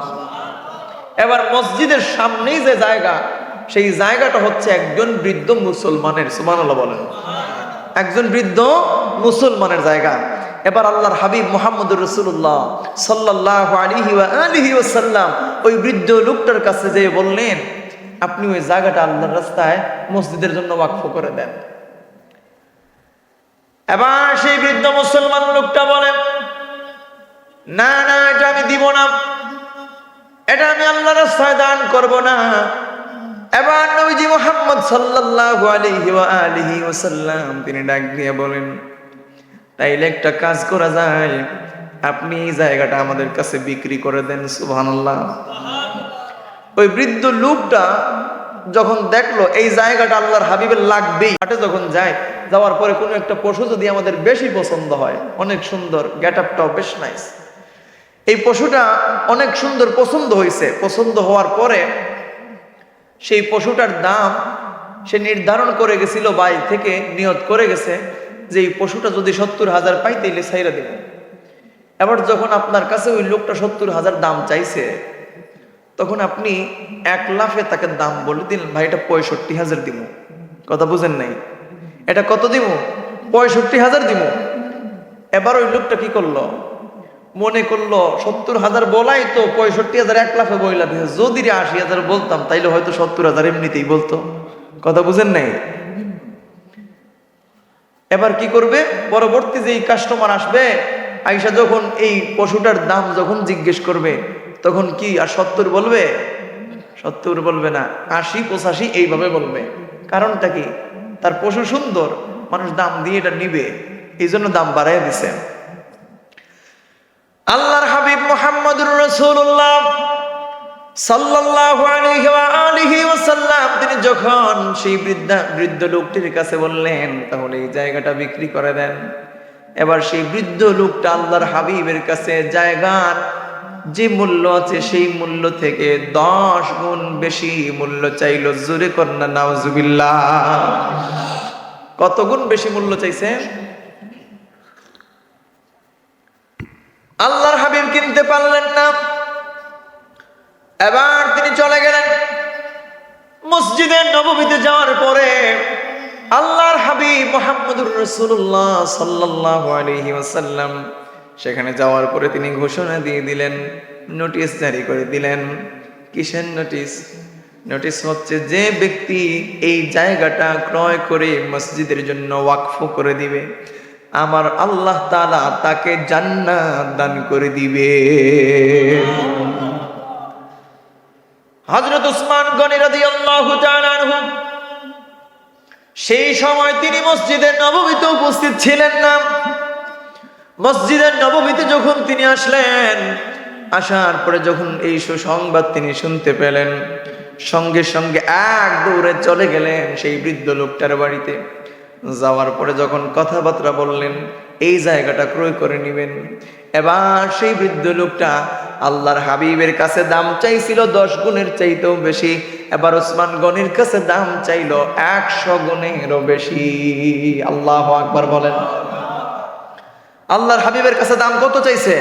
এবার মসজিদের সামনেই যে জায়গা, সেই জায়গাটা হচ্ছে একজন বৃদ্ধ মুসলমানের, সুবহানাল্লাহ বলেন, একজন বৃদ্ধ মুসলমানের জায়গা। এবার আল্লাহর হাবিব মুহাম্মদুর রাসূলুল্লাহ সাল্লাল্লাহু আলাইহি ওয়াসাল্লাম ওই বৃদ্ধ লোকটার কাছে যেয়ে বললেন, আপনি ওই জায়গাটা আল্লাহর রাস্তায় মসজিদের জন্য ওয়াকফ করে দেন। এবার সেই বৃদ্ধ মুসলমান লোকটা বলে, না না, এটা আমি দিব না, এটা আমি আল্লাহর রাস্তায় দান করব না। এবার নবীজি মুহাম্মদ সাল্লাল্লাহু আলাইহি ওয়াসাল্লাম তিনি ডাক দিয়ে বলেন, তাইলে একটা কাজ করা যায়, আপনি এই জায়গাটা আমাদের কাছে বিক্রি করে দেন। সুবহানাল্লাহ। ওই বৃদ্ধ লোকটা যখন দেখলো এই জায়গাটা আল্লাহর হাবিবের লাগবেই, হাটে যখন যায়, যাওয়ার পরে কোনো একটা পশু যদি আমাদের বেশি পছন্দ হয়, অনেক সুন্দর, গেট আপটাও বেশ নাইস, এই পশুটা অনেক সুন্দর পছন্দ হয়েছে, পছন্দ হওয়ার পরে সেই পশুটার দাম সে নির্ধারণ করে গেছিল, বাইরে থেকে নিয়ত করে গেছে যে এই পশুটা যদি 70,000 পাই তাইলে ছাইরা দেব। এবার যখন আপনার কাছে ওই লোকটা 70,000 দাম চাইছে, তখন আপনি 1 লাফে তাকে দাম বলে দিলেন, ভাই এটা 65,000 দিব। কথা বুঝেন নাই? এটা কত দিব? 65,000 দিব। এবার ওই লোকটা কি করলো, মনে করলো 70,000 বলাই তো 65,000 1 লাফে বইলা দিয়েছে, যদি 80,000 বলতাম তাইলে হয়তো 70,000 এমনিতেই বলতো। কথা বুঝেন নাই? এবার কি করবে, পরবর্তী যে কাস্টমার আসবে, আইসা যখন এই পশুটার দাম যখন জিজ্ঞেস করবে, তখন কি আর 70 বলবে? 70 বলবে না, 80 85 এইভাবে বলবে। কারণটা কি? তার পশু সুন্দর, মানুষ দাম দিয়ে এটা নিবে, এই জন্য দাম বাড়াইয়া দিছে। আল্লাহর হাবিব মুহাম্মদুর রাসূলুল্লাহ সাল্লাল্লাহু আলাইহি ওয়া আলিহি ওয়াসাল্লাম তিনি যখন সেই বৃদ্ধ লোকটির কাছে বললেন তাহলে এই জায়গাটা বিক্রি করে দেন। এবার সেই বৃদ্ধ লোকটা আল্লাহর হাবিবের কাছে জায়গার যে মূল্য আছে সেই মূল্য থেকে 10 গুণ বেশি মূল্য চাইলো। জোরে কন্না নাউজুবিল্লাহ। কত গুণ বেশি মূল্য চাইছে? আল্লাহর হাবিব কিনতে পারলেন না। এবার তিনি চলে গেলেন। মসজিদে নববীতে যাওয়ার পরে আল্লাহর হাবিব মুহাম্মদুর রাসূলুল্লাহ সাল্লাল্লাহু আলাইহি ওয়াসাল্লাম সেখানে যাওয়ার পরে তিনি ঘোষণা দিয়ে দিলেন, নোটিশ জারি করে দিলেন। কিসের নোটিশ? নোটিশ হচ্ছে যে ব্যক্তি এই জায়গাটা ক্রয় করে মসজিদের জন্য ওয়াকফ করে দিবে, আমার আল্লাহ তাআলা তাকে জান্নাত দান করে দিবে। হযরত উসমান গনি রাদিয়াল্লাহু তাআলা আনহু সেই সময় তিনি মসজিদের নববীতে উপস্থিত ছিলেন না। মসজিদের নববীতে যখন তিনি আসলেন, আসার পরে যখন এই সুসংবাদ তিনি শুনতে পেলেন, সঙ্গে সঙ্গে এক দৌড়ে চলে গেলেন সেই বৃদ্ধ লোকটার বাড়িতে। যাওয়ার পরে যখন কথাবার্তা বললেন, এই জায়গাটা ক্রয় করে নেবেন। এবার সেই বৃদ্ধ লোকটা আল্লাহর হাবিবের কাছে দাম চাইছিল 10 গুণের চাইতেও বেশি। এবার ওসমান গনির কাছে দাম চাইলো 100 গুণেরও বেশি। আল্লাহু আকবার বলেন। আল্লাহর হাবিবের কাছে দাম কত চাইছে?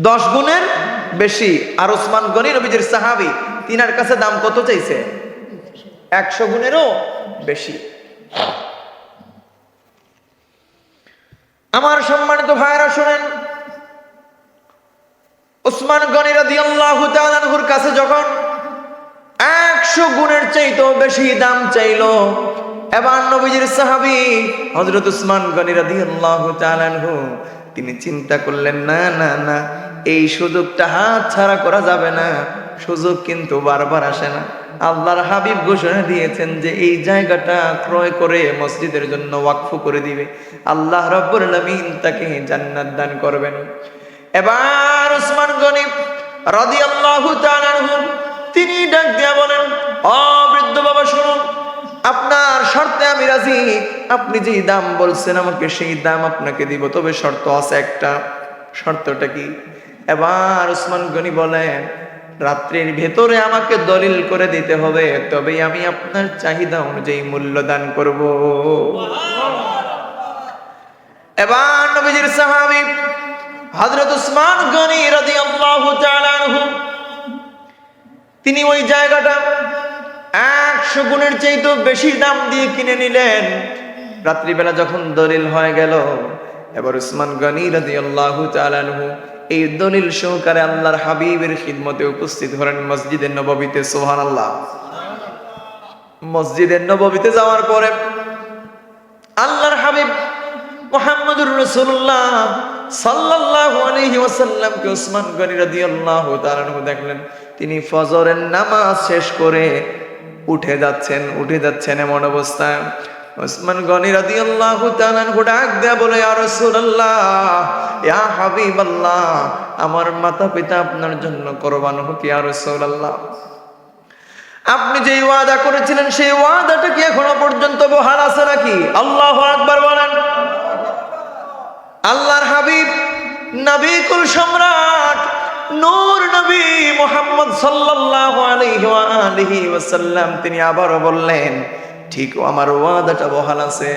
10 গুণের বেশি। আর ওসমান গনি নবীজির সাহাবী, তিনার কাছে দাম কত চাইছে? 100 গুণেরও বেশি। আমার সম্মানিত ভাইরা শুনেন, উসমান গনি রাদিয়াল্লাহু তাআলা আনহুর কাছে যখন 100 গুণের চাইতেও বেশি দাম চাইলো, এবার নবীজির সাহাবী হযরত উসমান গনি রাদিয়াল্লাহু তাআলা আনহু তিনি চিন্তা করলেন, না না না, এই সুযোগটা হাত ছাড়া করা যাবে না। সুযোগ কিন্তু বারবার আসে না। আল্লাহর হাবিব ঘোষণা দিয়েছেন যে এই জায়গাটা ক্রয় করে মসজিদের জন্য ওয়াকফ করে দিবে, আল্লাহ রাব্বুল আলামিন তাকে জান্নাত দান করবেন। এবার উসমান গনি রাদিয়াল্লাহু তাআলা আনহু তিনি ডাক দিয়া বলেন, ও বৃদ্ধ বাবা শুনুন, আপনার শর্তে আমি রাজি। আপনি যে দাম বলছেন আমাকে সেই দাম আপনাকে দিব, তবে শর্ত আছে একটা। শর্তটা কি? এবার উসমান গনি বলেন, রাত্রির ভেতরে আমাকে দলিল করে দিতে হবে, তবেই আমি আপনার চাহিদা অনুযায়ী মূল্য দান করব। এবার নবীজির সাহাবী হযরত উসমান গনি রাদিয়াল্লাহু তাআলা আনহু তিনি ওই জায়গাটা 100 গুণের চাইতেও বেশি দাম দিয়ে কিনে নিলেন। রাত্রিবেলা যখন দলিল হয়ে গেল, এবার উসমান গনি রাদিয়াল্লাহু তাআলা আনহু এই দলিল সহকারে আল্লাহর হাবিবের খিদমতে উপস্থিত হলেন মসজিদে নববীতে। সুবহানাল্লাহ। মসজিদে নববীতে যাওয়ার পরে আল্লাহর হাবিব মুহাম্মদুর রাসূলুল্লাহ সাল্লাল্লাহু আলাইহি ওয়াসাল্লামকে উসমান গনি রাদিয়াল্লাহু তাআলা আনহু দেখলেন, তিনি ফজরের নামাজ শেষ করে উঠে যাচ্ছেন এমন অবস্থায় উসমান গনি রাদিয়াল্লাহু তাআলা আনহু ডাক দেয়া বলে, ইয়া রাসূলুল্লাহ, ইয়া হাবিবাল্লাহ, আমার মাতা পিতা আপনার জন্য কুরবান হোক ইয়া রাসূলুল্লাহ। আপনি যে ওয়াদা করেছিলেন সেই ওয়াদাটা কি এখনো পর্যন্ত বহাল আছে নাকি? আল্লাহু আকবার বলেন। আল্লাহর হাবিব নবী কুল সম্রাট নূর নবী মুহাম্মদ সাল্লাল্লাহু আলাইহি ওয়া আলিহি ওয়াসাল্লাম তিনি আবারো বললেন, ঠিক আমার ওয়াদাটা বহাল আছে।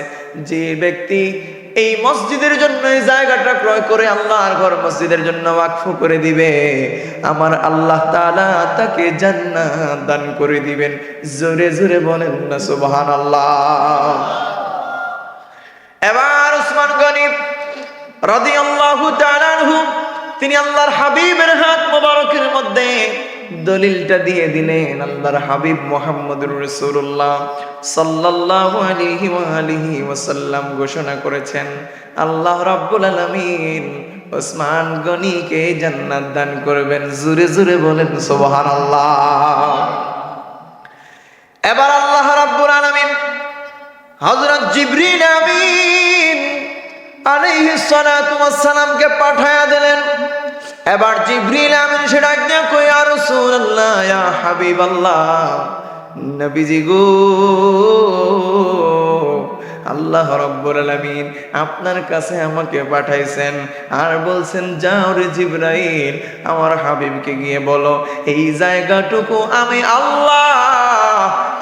যে ব্যক্তি এই মসজিদের জন্য এই জায়গাটা ক্রয় করে আল্লাহর ঘর মসজিদের জন্য ওয়াকফ করে দিবে, আমার আল্লাহ তাআলা তাকে জান্নাত দান করে দিবেন। জোরে জোরে বলেন না সুবহানাল্লাহ। এবার উসমান গনি রাদিয়াল্লাহু তাআলা আনহু তিনি আল্লাহর হাবিবের হাত মোবারকের মধ্যে দলিলটা দিয়ে দিলেন। আল্লাহর হাবিব মুহাম্মদুর রাসূলুল্লাহ সাল্লাল্লাহু আলাইহি ওয়া আলিহি ওয়াসাল্লাম ঘোষণা করেছেন, আল্লাহ রাব্বুল আলামিন ওসমান গনিকে জান্নাত দান করবেন। জোরে জোরে বলেন সুবহানাল্লাহ। এবার আল্লাহ রাব্বুল আলামিন হযরত জিবরিল আমিন আলাইহিস সালাতু ওয়াস সালামকে পাঠায়া দিলেন। এবার জিবরিল আমিন সে ডাক দিয়া কই ইয়া রাসূলুল্লাহ ইয়া হাবিবাল্লাহ, নবীজি গো, আল্লাহ রাব্বুল আলামিন আপনার কাছে আমাকে পাঠাইছেন আর বলছেন যাও রে জিবরাইল, আমার হাবিবকে গিয়ে বলো এই জায়গাটুকু আমি আল্লাহ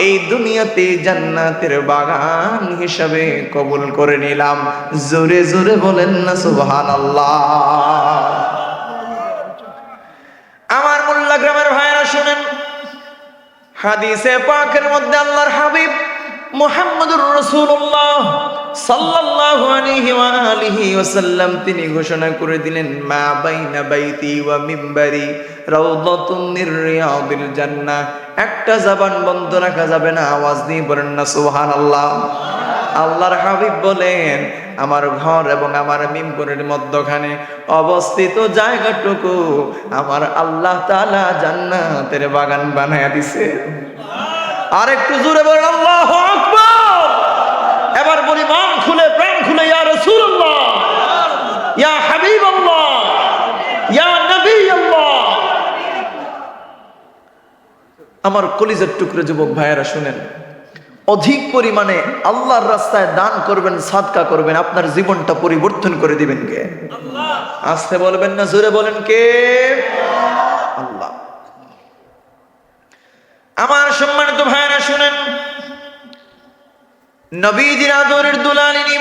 এই দুনিয়াতে জান্নাতের বাগান হিসাবে কবুল করে নিলাম। জোরে জোরে বলেন না সুবহানাল্লাহ। আমার মোল্লা গ্রামের ভাইরা শুনেন, হাদিসে পাকের মধ্যে আল্লাহর হাবিব মুহাম্মদুর রাসূলুল্লাহ সাল্লাল্লাহু আলাইহি ওয়া আলিহি ওয়াসাল্লাম তিনি ঘোষণা করে দিলেন, মা বাইনা বাইতি ওয়া মিম্বারি রাউদাতুন মির রিয়াদিল জান্নাহ। একটা জবান বন্ধ রাখা যাবে না, আওয়াজ দিয়ে বলেন না সুবহানাল্লাহ। আল্লাহর হাবিব বলেন, আমার ঘর এবং আমার মিম্বরের মধ্যখানে অবস্থিত জায়গাটুকু আমার আল্লাহ তাআলা জান্নাতের বাগান বানায়া দিছে। আর একটু জোরে বলেন আল্লাহু আকবার। এবার বলি মন খুলে প্রাণ খুলে, ইয়া রাসূলুল্লাহ, ইয়া হাবিবাল্লাহ, ইয়া নবী আল্লাহ। আমার কলিজার টুকরো যুবক ভাইয়েরা শুনেন, অধিক পরিমাণে আল্লাহর রাস্তায় দান করবেন, সাদকা করবেন, আপনার জীবনটা পরিবর্তন করে দিবেন কে? আল্লাহ। আস্তে বলবেন না, জোরে বলেন কে? আল্লাহ। আমার সম্মানিত ভাইরা শুনেন, নবীজির আদরের দুলালিনী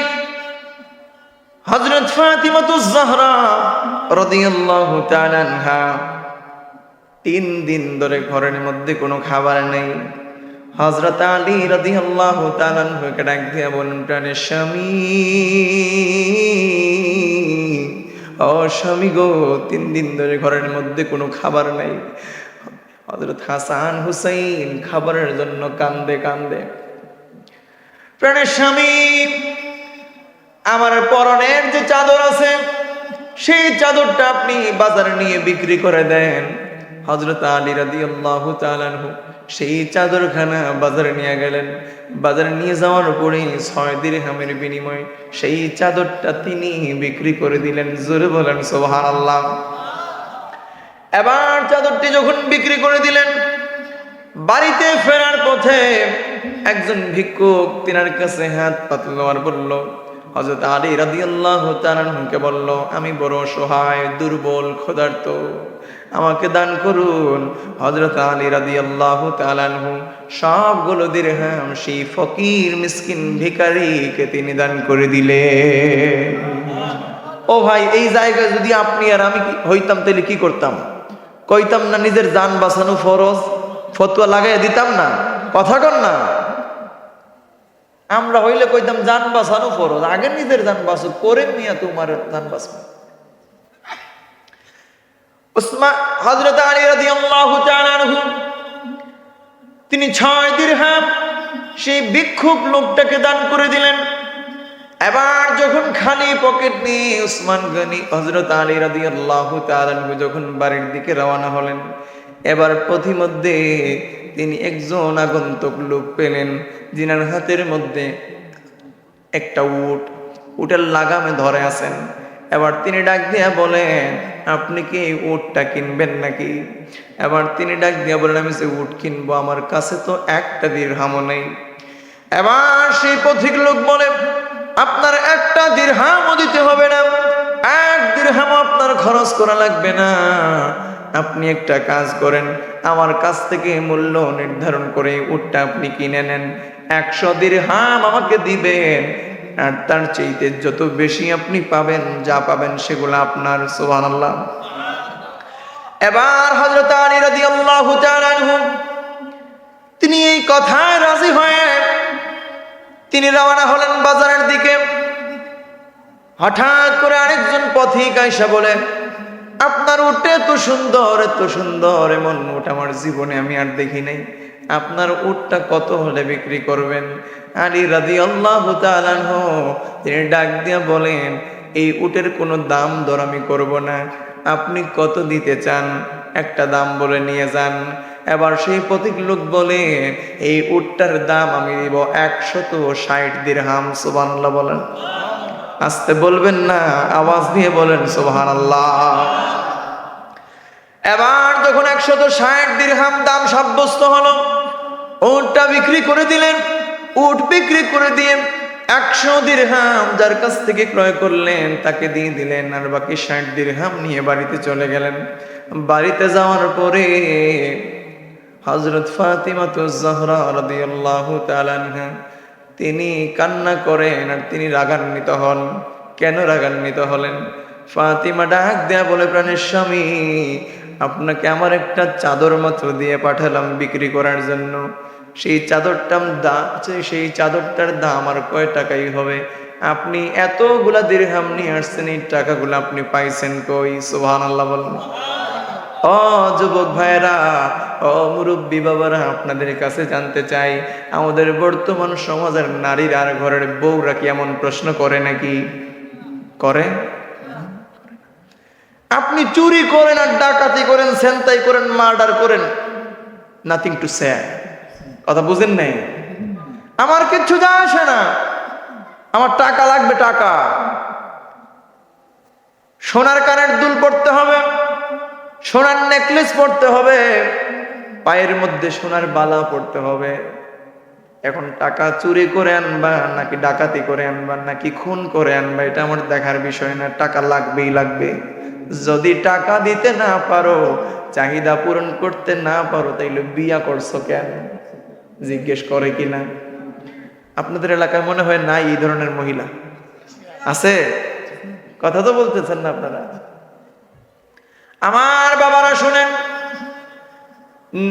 হযরত ফাতিমাতুজ জাহরা রাদিয়াল্লাহু তাআলা আনহা 3 দিন ধরে ঘরের মধ্যে কোনো খাবার নেই। হযরত আলী রাদিয়াল্লাহু তাআলা আনহুকে ডাক দিয়ে বলেন, প্রাণের স্বামী, ও স্বামী গো, 3 দিন ধরে ঘরের মধ্যে কোনো খাবার নাই। হযরত হাসান হুসাইন খাবারের জন্য কান্দে কান্দে, প্রাণের স্বামী, আমার পরনের যে চাদর আছে সেই চাদরটা আপনি বাজারে নিয়ে বিক্রি করে দেন। হযরত আলী রাদিয়াল্লাহু তাআলা আনহু সেই চাদরখানা বাজারে নিয়ে গেলেন। বাজারে নিয়ে যাওয়ার পরে 6 দিরহামের বিনিময়ে সেই চাদরটা তিনি বিক্রি করে দিলেন। জোরে বলেন সুবহানাল্লাহ। এবার চাদরটি যখন বিক্রি করে দিলেন, বাড়িতে ফেরার পথে একজন ভিক্ষুক তিনার কাছে হাত পাতল আর বলল, হযরত আলী রাদিয়াল্লাহু তাআলা আনহুকে বলল, আমি বড় অসহায়, দুর্বল, ক্ষুধার্ত, আমাকে দান করুন। হযরত আলী রাদিয়াল্লাহু তাআলা আনহু সবগুলো দিরহাম সেই ফকির মিসকিন ভিখারিকে তিনি দান করে দিলেন। ও ভাই, এই জায়গায় যদি আপনি আর আমি হইতাম তাহলে কি করতাম? কইতাম না নিজের জান বাঁচানো ফরজ? ফতোয়া লাগাইয়া দিতাম না? কথা কন না। আমরা হইলে কইতাম জান বাঁচানো ফরজ, আগে নিজের জান বাঁচো, করে নিয়ে তোমার জান বাঁচো। উসমান হযরত আলী রাদিয়াল্লাহু তাআলা আনহু তিনি 6 দিরহাম সেই ভিক্ষুক লোকটাকে দান করে দিলেন। এবার যখন খালি পকেট নিয়ে উসমান গনি হযরত আলী রাদিয়াল্লাহু তাআলা আনহু যখন বাড়ির দিকে রওনা হলেন, এবার পথিমধ্যে তিনি একজন আগন্তুক লোক পেলেন, যিনার হাতের মধ্যে একটা উটের লাগামে ধরে আছেন। এবার তিনি ডাক দিয়া বলেন, আপনি কি এই উটটা কিনবেন নাকি? এবার তিনি ডাক দিয়া বলেন, আমি যে উট কিনবো, আমার কাছে তো একটা দিরহামও নেই। এবার সেই পথিক লোক বলে, আপনার একটা দিরহামও দিতে হবে না, 1 দিরহামও আপনার খরচ করা লাগবে না। আপনি একটা কাজ করেন, আমার কাছ থেকে মূল্য নির্ধারণ করে উটটা আপনি কিনে নেন, 100 দিরহাম আমাকে দিবেন, আর তার চাইতে যত বেশি আপনি পাবেন, যা পাবেন সেগুলো আপনার। সুবহানাল্লাহ। এবার হযরত আলী রাদিয়াল্লাহু তাআলা আনহু তিনি এই কথায় রাজি হয়ে তিনি রওনা হলেন বাজারের দিকে। হঠাৎ করে আরেকজন পথিক আইসা বলেন, আপনার উট এত সুন্দর, এত সুন্দর, এমন উট আমার জীবনে আমি আর দেখি নাই, আপনার উটটা কত হলে বিক্রি করবেন? আলী রাদিয়াল্লাহু তাআলা আনহু তিনি ডাক দিয়া বলেন, এই উটের কোনো দাম দর আমি করব না, আপনি কত দিতে চান একটা দাম বলে নিয়ে যান। এবার সেই পথিক লোক বলে, এই উটটার দাম আমি দিব 160 দিরহাম। সুবহানাল্লাহ বলেন। আসতে বলবেন না, আওয়াজ দিয়ে বলেন সুবহানাল্লাহ। এবার যখন 160 দিরহাম দাম সাব্যস্ত হলো, উটটা বিক্রি করে দিলেন। উট বিক্রি করে দিয়ে 100 দিরহাম যার কাছ থেকে ক্রয় করলেন তাকে দিয়ে দিলেন, আর বাকি 60 দিরহাম নিয়ে বাড়িতে চলে গেলেন। বাড়িতে যাওয়ার পরে হযরত ফাতিমাতুজ জাহরা রাদিয়াল্লাহু তাআলা আনহা তিনি কান্না করেন আর তিনি রাগান্বিত হন। কেন রাগান্বিত হলেন? ফাতিমা ডাক দেয়া বলে, প্রাণের স্বামী, আপনাকে আমার একটা চাদর মাত্র দিয়ে পাঠালাম বিক্রি করার জন্য। সেই চাদরটার দাম আর কয় টাকাই হবে? আপনি এতগুলা দিরহাম নিয়ে আসছেন, এই টাকাগুলো আপনি পাইছেন কই? সুবহানাল্লাহ বলেন। ও যুবক ভাইরা, ও মুরব্বী বাবারা, আপনাদের কাছে জানতে চাই, আমাদের বর্তমান সমাজের নারীরা আর ঘরের বউরা কি এমন প্রশ্ন করে নাকি? করে? আপনি চুরি করেন আর ডাকাতি করেন, ছিনতাই করেন, মার্ডার করেন, নাথিং টু সে। কথা বুঝেন নাই? আমার কিচ্ছু যায় আসে না, আমার টাকা লাগবে, টাকা। সোনার কানের দুল পড়তে হবে, সোনার নেকলেস পড়তে হবে, পায়ের মধ্যে সোনার বালা পড়তে হবে। এখন টাকা চুরি করে আনবা নাকি ডাকাতি করে আনবা নাকি খুন করে আনবা, এটা আমার দেখার বিষয় না। টাকা লাগবেই লাগবে। যদি টাকা দিতে না পারো, চাহিদা পূরণ করতে না পারো, তাইলে বিয়া করছো কেন? জিজ্ঞেস করে কিনা? আপনাদের এলাকায় মনে হয় নাই এই ধরনের মহিলা? আছে? কথা তো বলতেছেন না আপনারা। আমার বাবারা শুনেন,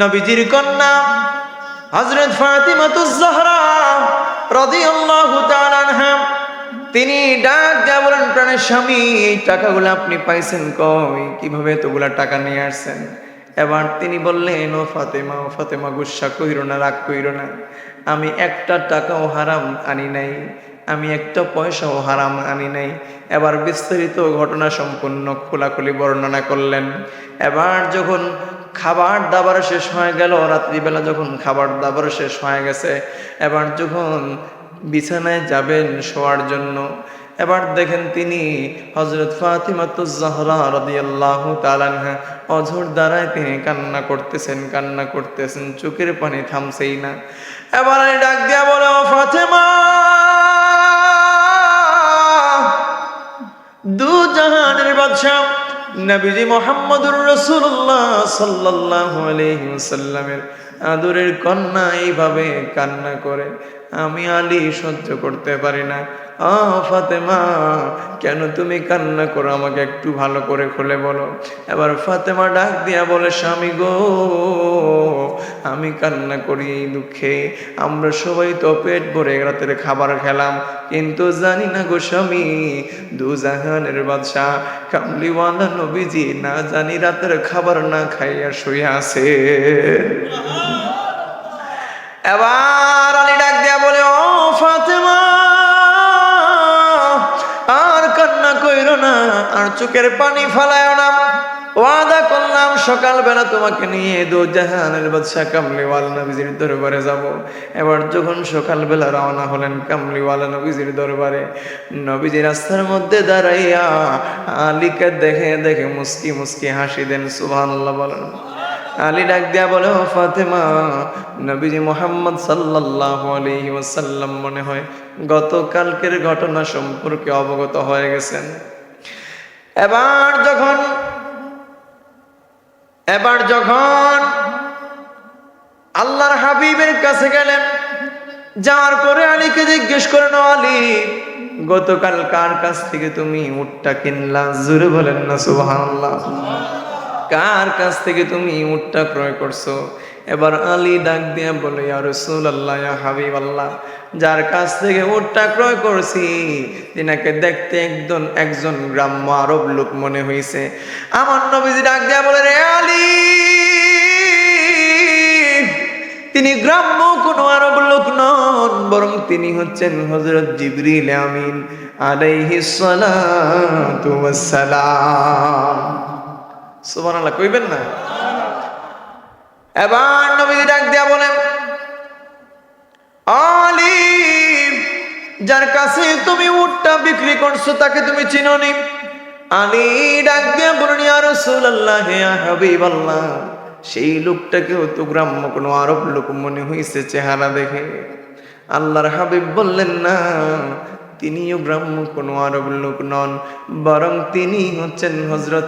নবীজির কন্যা হযরত ফাতিমাতুজ জাহরা রাদিয়াল্লাহু তাআলা আনহা তিনি ডাক দিয়া বলেন, প্রাণের স্বামী, এই টাকাগুলো আপনি পাইছেন কই? কিভাবে এতগুলা টাকা নিয়ে আসছেন? এবার তিনি বললেন, ও ফাতেমা, ও ফাতেমা, গুসা কইরো না, রাগ কইরো না, আমি একটা টাকাও হারাম আনি নাই, আমি একটা পয়সাও হারাম আনি নাই। এবার বিস্তারিত ঘটনা সম্পূর্ণ খোলাখুলি বর্ণনা করলেন। এবার যখন খাবার দাবার শেষ হয়ে গেল, রাত্রিবেলা যখন খাবার দাবার শেষ হয়ে গেছে, এবার যখন বিছানায় যাবেন শোয়ার জন্য, এবার দেখেন তিনি হযরত ফাতিমাতুজ জাহরা রাদিয়াল্লাহু তাআলা আনহা অঝোর দ্বারায় তিনি কান্না করতেছেন, চোখের পানি থামছেই না। এবার ডাক দিয়া বলে, ও ফাতেমা, দু জাহানের বাদশা নবীজি মুহাম্মদুর রাসূলুল্লাহ সাল্লাল্লাহু আলাইহি ওয়াসাল্লামের আদরের কন্যা এইভাবে কান্না করে, আমি আলী সহ্য করতে পারি না। ফাতেমা, কেন তুমি কান্না করো? আমাকে একটু ভালো করে খুলে বলো। এবার ফাতেমা ডাক দিয়া বলে, স্বামী গো, আমি কান্না করি এই দুঃখে, আমরা সবাই তো পেট ভরে রাতের খাবার খেলাম, কিন্তু জানি না গো স্বামী, দু জাহানের বাদশা কামলিওয়ালা নবীজি না জানি রাতের খাবার না খাইয়া শুয়ে আছে। এবার আলী ডাক দিয়া বলে, ও ফাতেমা, আর কান্না কইরো না, আর চোখের পানি ফালায়ও না। ওয়াদা করলাম সকালবেলা তোমাকে নিয়ে দু জাহানের বাদশা কামলিওয়ালা নবীজির দরবারে যাব। এবার যখন সকালবেলা রওনা হলেন কামলিওয়ালা নবীজির দরবারে, নবীজি রাস্তার মধ্যে দাঁড়াইয়া আলীকে দেখে দেখে মুস্কি মুস্কি হাসি দেন। সুবহানাল্লাহ বলেন। আলী ডাক দিয়া বলে, ও ফাতেমা, নবীজি মুহাম্মদ সাল্লাল্লাহু আলাইহি ওয়াসাল্লাম মনে হয় গতকালকের ঘটনা সম্পর্কে অবগত হয়ে গেছেন। এবার যখন আল্লাহর হাবিবের কাছে গেলেন, যাওয়ার পরে আলীকে জিজ্ঞেস করেন, আলী, গতকাল কার কাছ থেকে তুমি উটটা কিনলা? জোরে বলেন না সুবহানাল্লাহ। কার কাছ থেকে তুমি উটটা ক্রয় করছো? এবার আলী ডাক দিয়ে বলে, ইয়া রাসূলুল্লাহ, ইয়া হাবিবাল্লাহ, যার কাছ থেকে উটটা ক্রয় করছি তিনাকে দেখতে একজন গ্রাম্য আরব লোক মনে হইছে। আমার নবীজি ডাক দিয়ে বলে, রে আলী, তিনি গ্রাম্য কোনো আরব লোক নন, বরং তিনি হচ্ছেন হযরত জিবরিল আমিন আলাইহিস সালাতু ওয়াস সালাম। সুবহানাল্লাহ কইবেন না? এবার নবীজি ডাক দিয়া বলেন, আলী, যার কাছে তুমি উটটা বিক্রি করছো তাকে তুমি চিনোনি? আলী ডাক দিয়ে বলেন, ইয়া রাসূলুল্লাহ, ইয়া হাবিবাল্লাহ, সেই লোকটাকেও তো গ্রাম্য কোনো আরব লোক মনে হইছে চেহারা দেখে। আল্লাহর হাবিব বললেন, না, তিনিও গ্রাম্য কোনো আরব লোক নন, বরং তিনি হচ্ছেন হযরত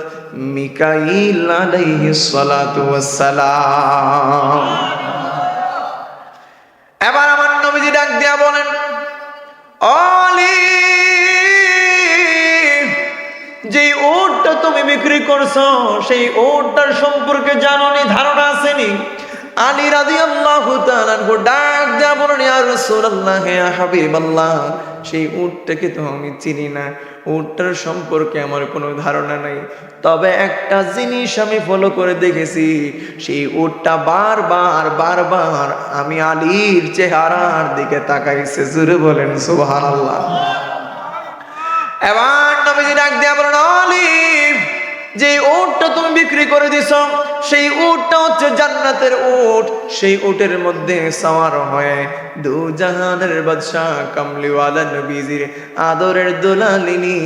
মিকাইল আলাইহিস সালাতু ওয়াস সালাম। এবার আমার নবীজি ডাক দিয়া বলেন, আলী, যে উটটা তুমি বিক্রি করছো সেই উটটার সম্পর্কে জানোনি, ধারণা আসেনি? আলী রাদিয়াল্লাহু তাআলা আনহু ডাক দিয়া বলেন, ইয়া রাসূলুল্লাহ, ইয়া হাবিবাল্লাহ, সেই উটটাকে তো আমি চিনি না, উটটার সম্পর্কে আমার কোনো ধারণা নাই, তবে একটা জিনিস আমি ফলো করে দেখেছি, সেই উটটা বারবার বারবার আমি আলীর চেহারার দিকে তাকাইছে। জোরে বলেন সুবহানাল্লাহ। এবার নবীজি ডাক দিয়া বলেন, আলী, যে উটটা তুমি বিক্রি করে দিছো সেই উটটা হচ্ছে জান্নাতের উট। সেই উটের মধ্যে সওয়ার হয়ে দু জাহানের বাদশা কামলিওয়ালা নবীজির আদরের দুলালিনী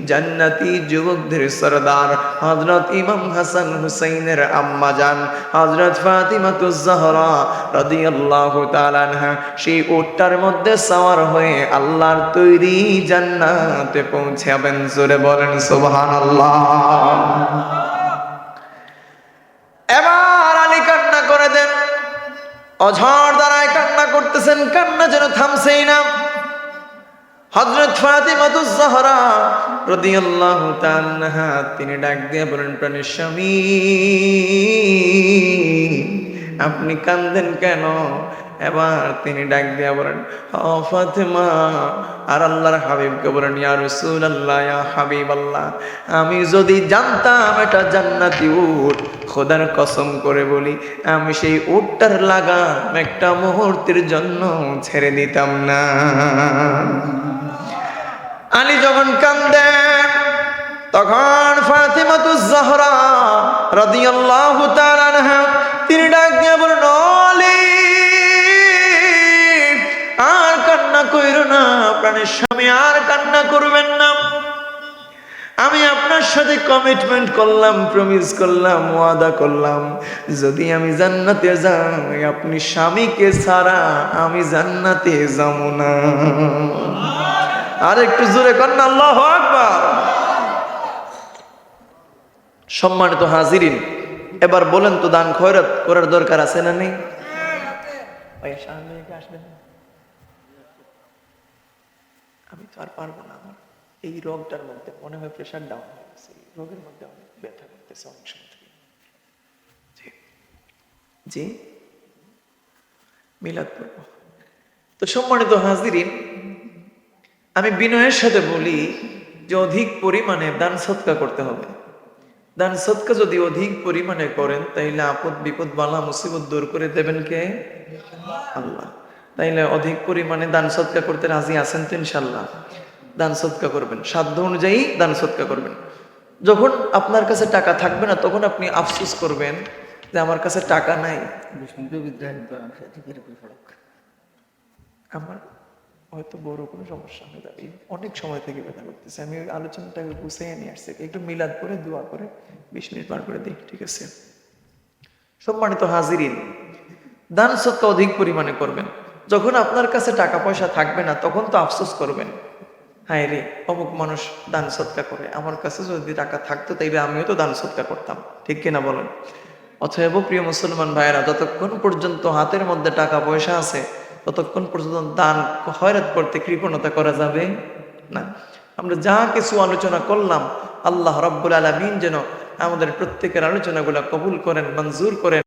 জান্নাতি যুবকদের সরদার হযরত ইমাম হাসান হুসাইনের আম্মা জান হযরত ফাতিমাতুজ জাহরা রাদিয়াল্লাহু তাআলা আনহা সেই উটটার মধ্যে সওয়ার হয়ে আল্লাহর তৈরি জান্নাতে পৌঁছাবেন। জোরে বলেন সুবহানাল্লাহ। এবার আলী কান্না করে দেন, অঝড় দ্বারায় কান্না করতেছেন, কান্না যেন থামছেই না। হযরত ফাতিমাতুজ জাহরা রাদিয়াল্লাহু তাআলা আনহা তিনি ডাক দিয়ে বলেন, প্রাণের স্বামী, আপনি কাঁদেন কেন? এবার তিনি ডাক দিয়া বলেন, ও ফাতেমা। আর আল্লাহর হাবিবকে বলেন, ইয়া রাসূলুল্লাহ, ইয়া হাবিবাল্লাহ, আমি যদি জানতাম এটা জান্নাতি উট, খোদার কসম করে বলি, আমি সেই উটটার লাগাম একটা মুহূর্তের জন্য ছেড়ে দিতাম না। আলী যখন কাঁদেন তখন ফাতিমাতুজ জাহরা রাদিয়াল্লাহু তাআলা আনহা তিনি ডাক দিয়ে বলেন, আলী, আর কান্না কইরো না, প্রাণের স্বামী, আর কান্না করবেন না। আমি আপনার সাথে কমিটমেন্ট করলাম, প্রমিস করলাম, ওয়াদা করলাম, যদি আমি জান্নাতে যাই আপনি স্বামীকে ছাড়া আমি জান্নাতে যাব না। আর একটু জোরে করেন আল্লাহু আকবার। সম্মানিত হাজিরিন, এবার বলেন তো, দান খয়রাত করার দরকার আছে না নেই? আমি তো আর পারবো না, আমার এই রোগটার মধ্যে মনে হয় প্রেশার ডাউন হয়ে গেছে, এই রোগের মধ্যে অনেক ব্যথা করতেছে অনেক সময় থেকে। জি, মিলাদ পড়ব। তো সম্মানিত হাজিরিন, আমি বিনয়ের সাথে বলি যে অধিক পরিমাণে দান সদকা করতে হবে। দান সদকা যদি অধিক পরিমাণে করেন তাইলে আপদ বিপদ বালা মুসিবত দূর করে দেবেন কে? আল্লাহ। তাইলে অধিক পরিমাণে দান সদকা করতে রাজি আছেন তো? ইনশাল্লাহ দান সদকা করবেন, সাধ্য অনুযায়ী দান সদকা করবেন। যখন আপনার কাছে টাকা থাকবে না তখন আপনি আফসোস করবেন যে আমার কাছে টাকা নাই। আমার হয়তো বড় কোনো সমস্যা হয়ে যাবে, অনেক সময় থেকে ব্যথা করতেছে, আমি ওই আলোচনাটাকে গুছিয়ে নিয়ে আসছি, একটু মিলাদ করে দোয়া করে 20 মিনিট পার করে দিই, ঠিক আছে? সম্মানিত হাজিরিন, দান সদকা অধিক পরিমাণে করবেন। যখন আপনার কাছে টাকা পয়সা থাকবে না তখন তো আফসোস করবেন, হায় রে অমুক মানুষ দান সদকা করে, আমার কাছে যদি টাকা থাকতো তাইলে আমিও তো দান সদকা করতাম, ঠিক কিনা বলেন? অতএব প্রিয় মুসলমান ভাইয়েরা, যতক্ষণ পর্যন্ত হাতের মধ্যে টাকা পয়সা আছে ততক্ষণ পর্যন্ত দান খয়রাত করতে কৃপণতা করা যাবে না। আমরা যা কিছু আলোচনা করলাম আল্লাহ রাব্বুল আলামিন যেন আমাদের প্রত্যেকের আলোচনাগুলো কবুল করেন, মঞ্জুর করেন।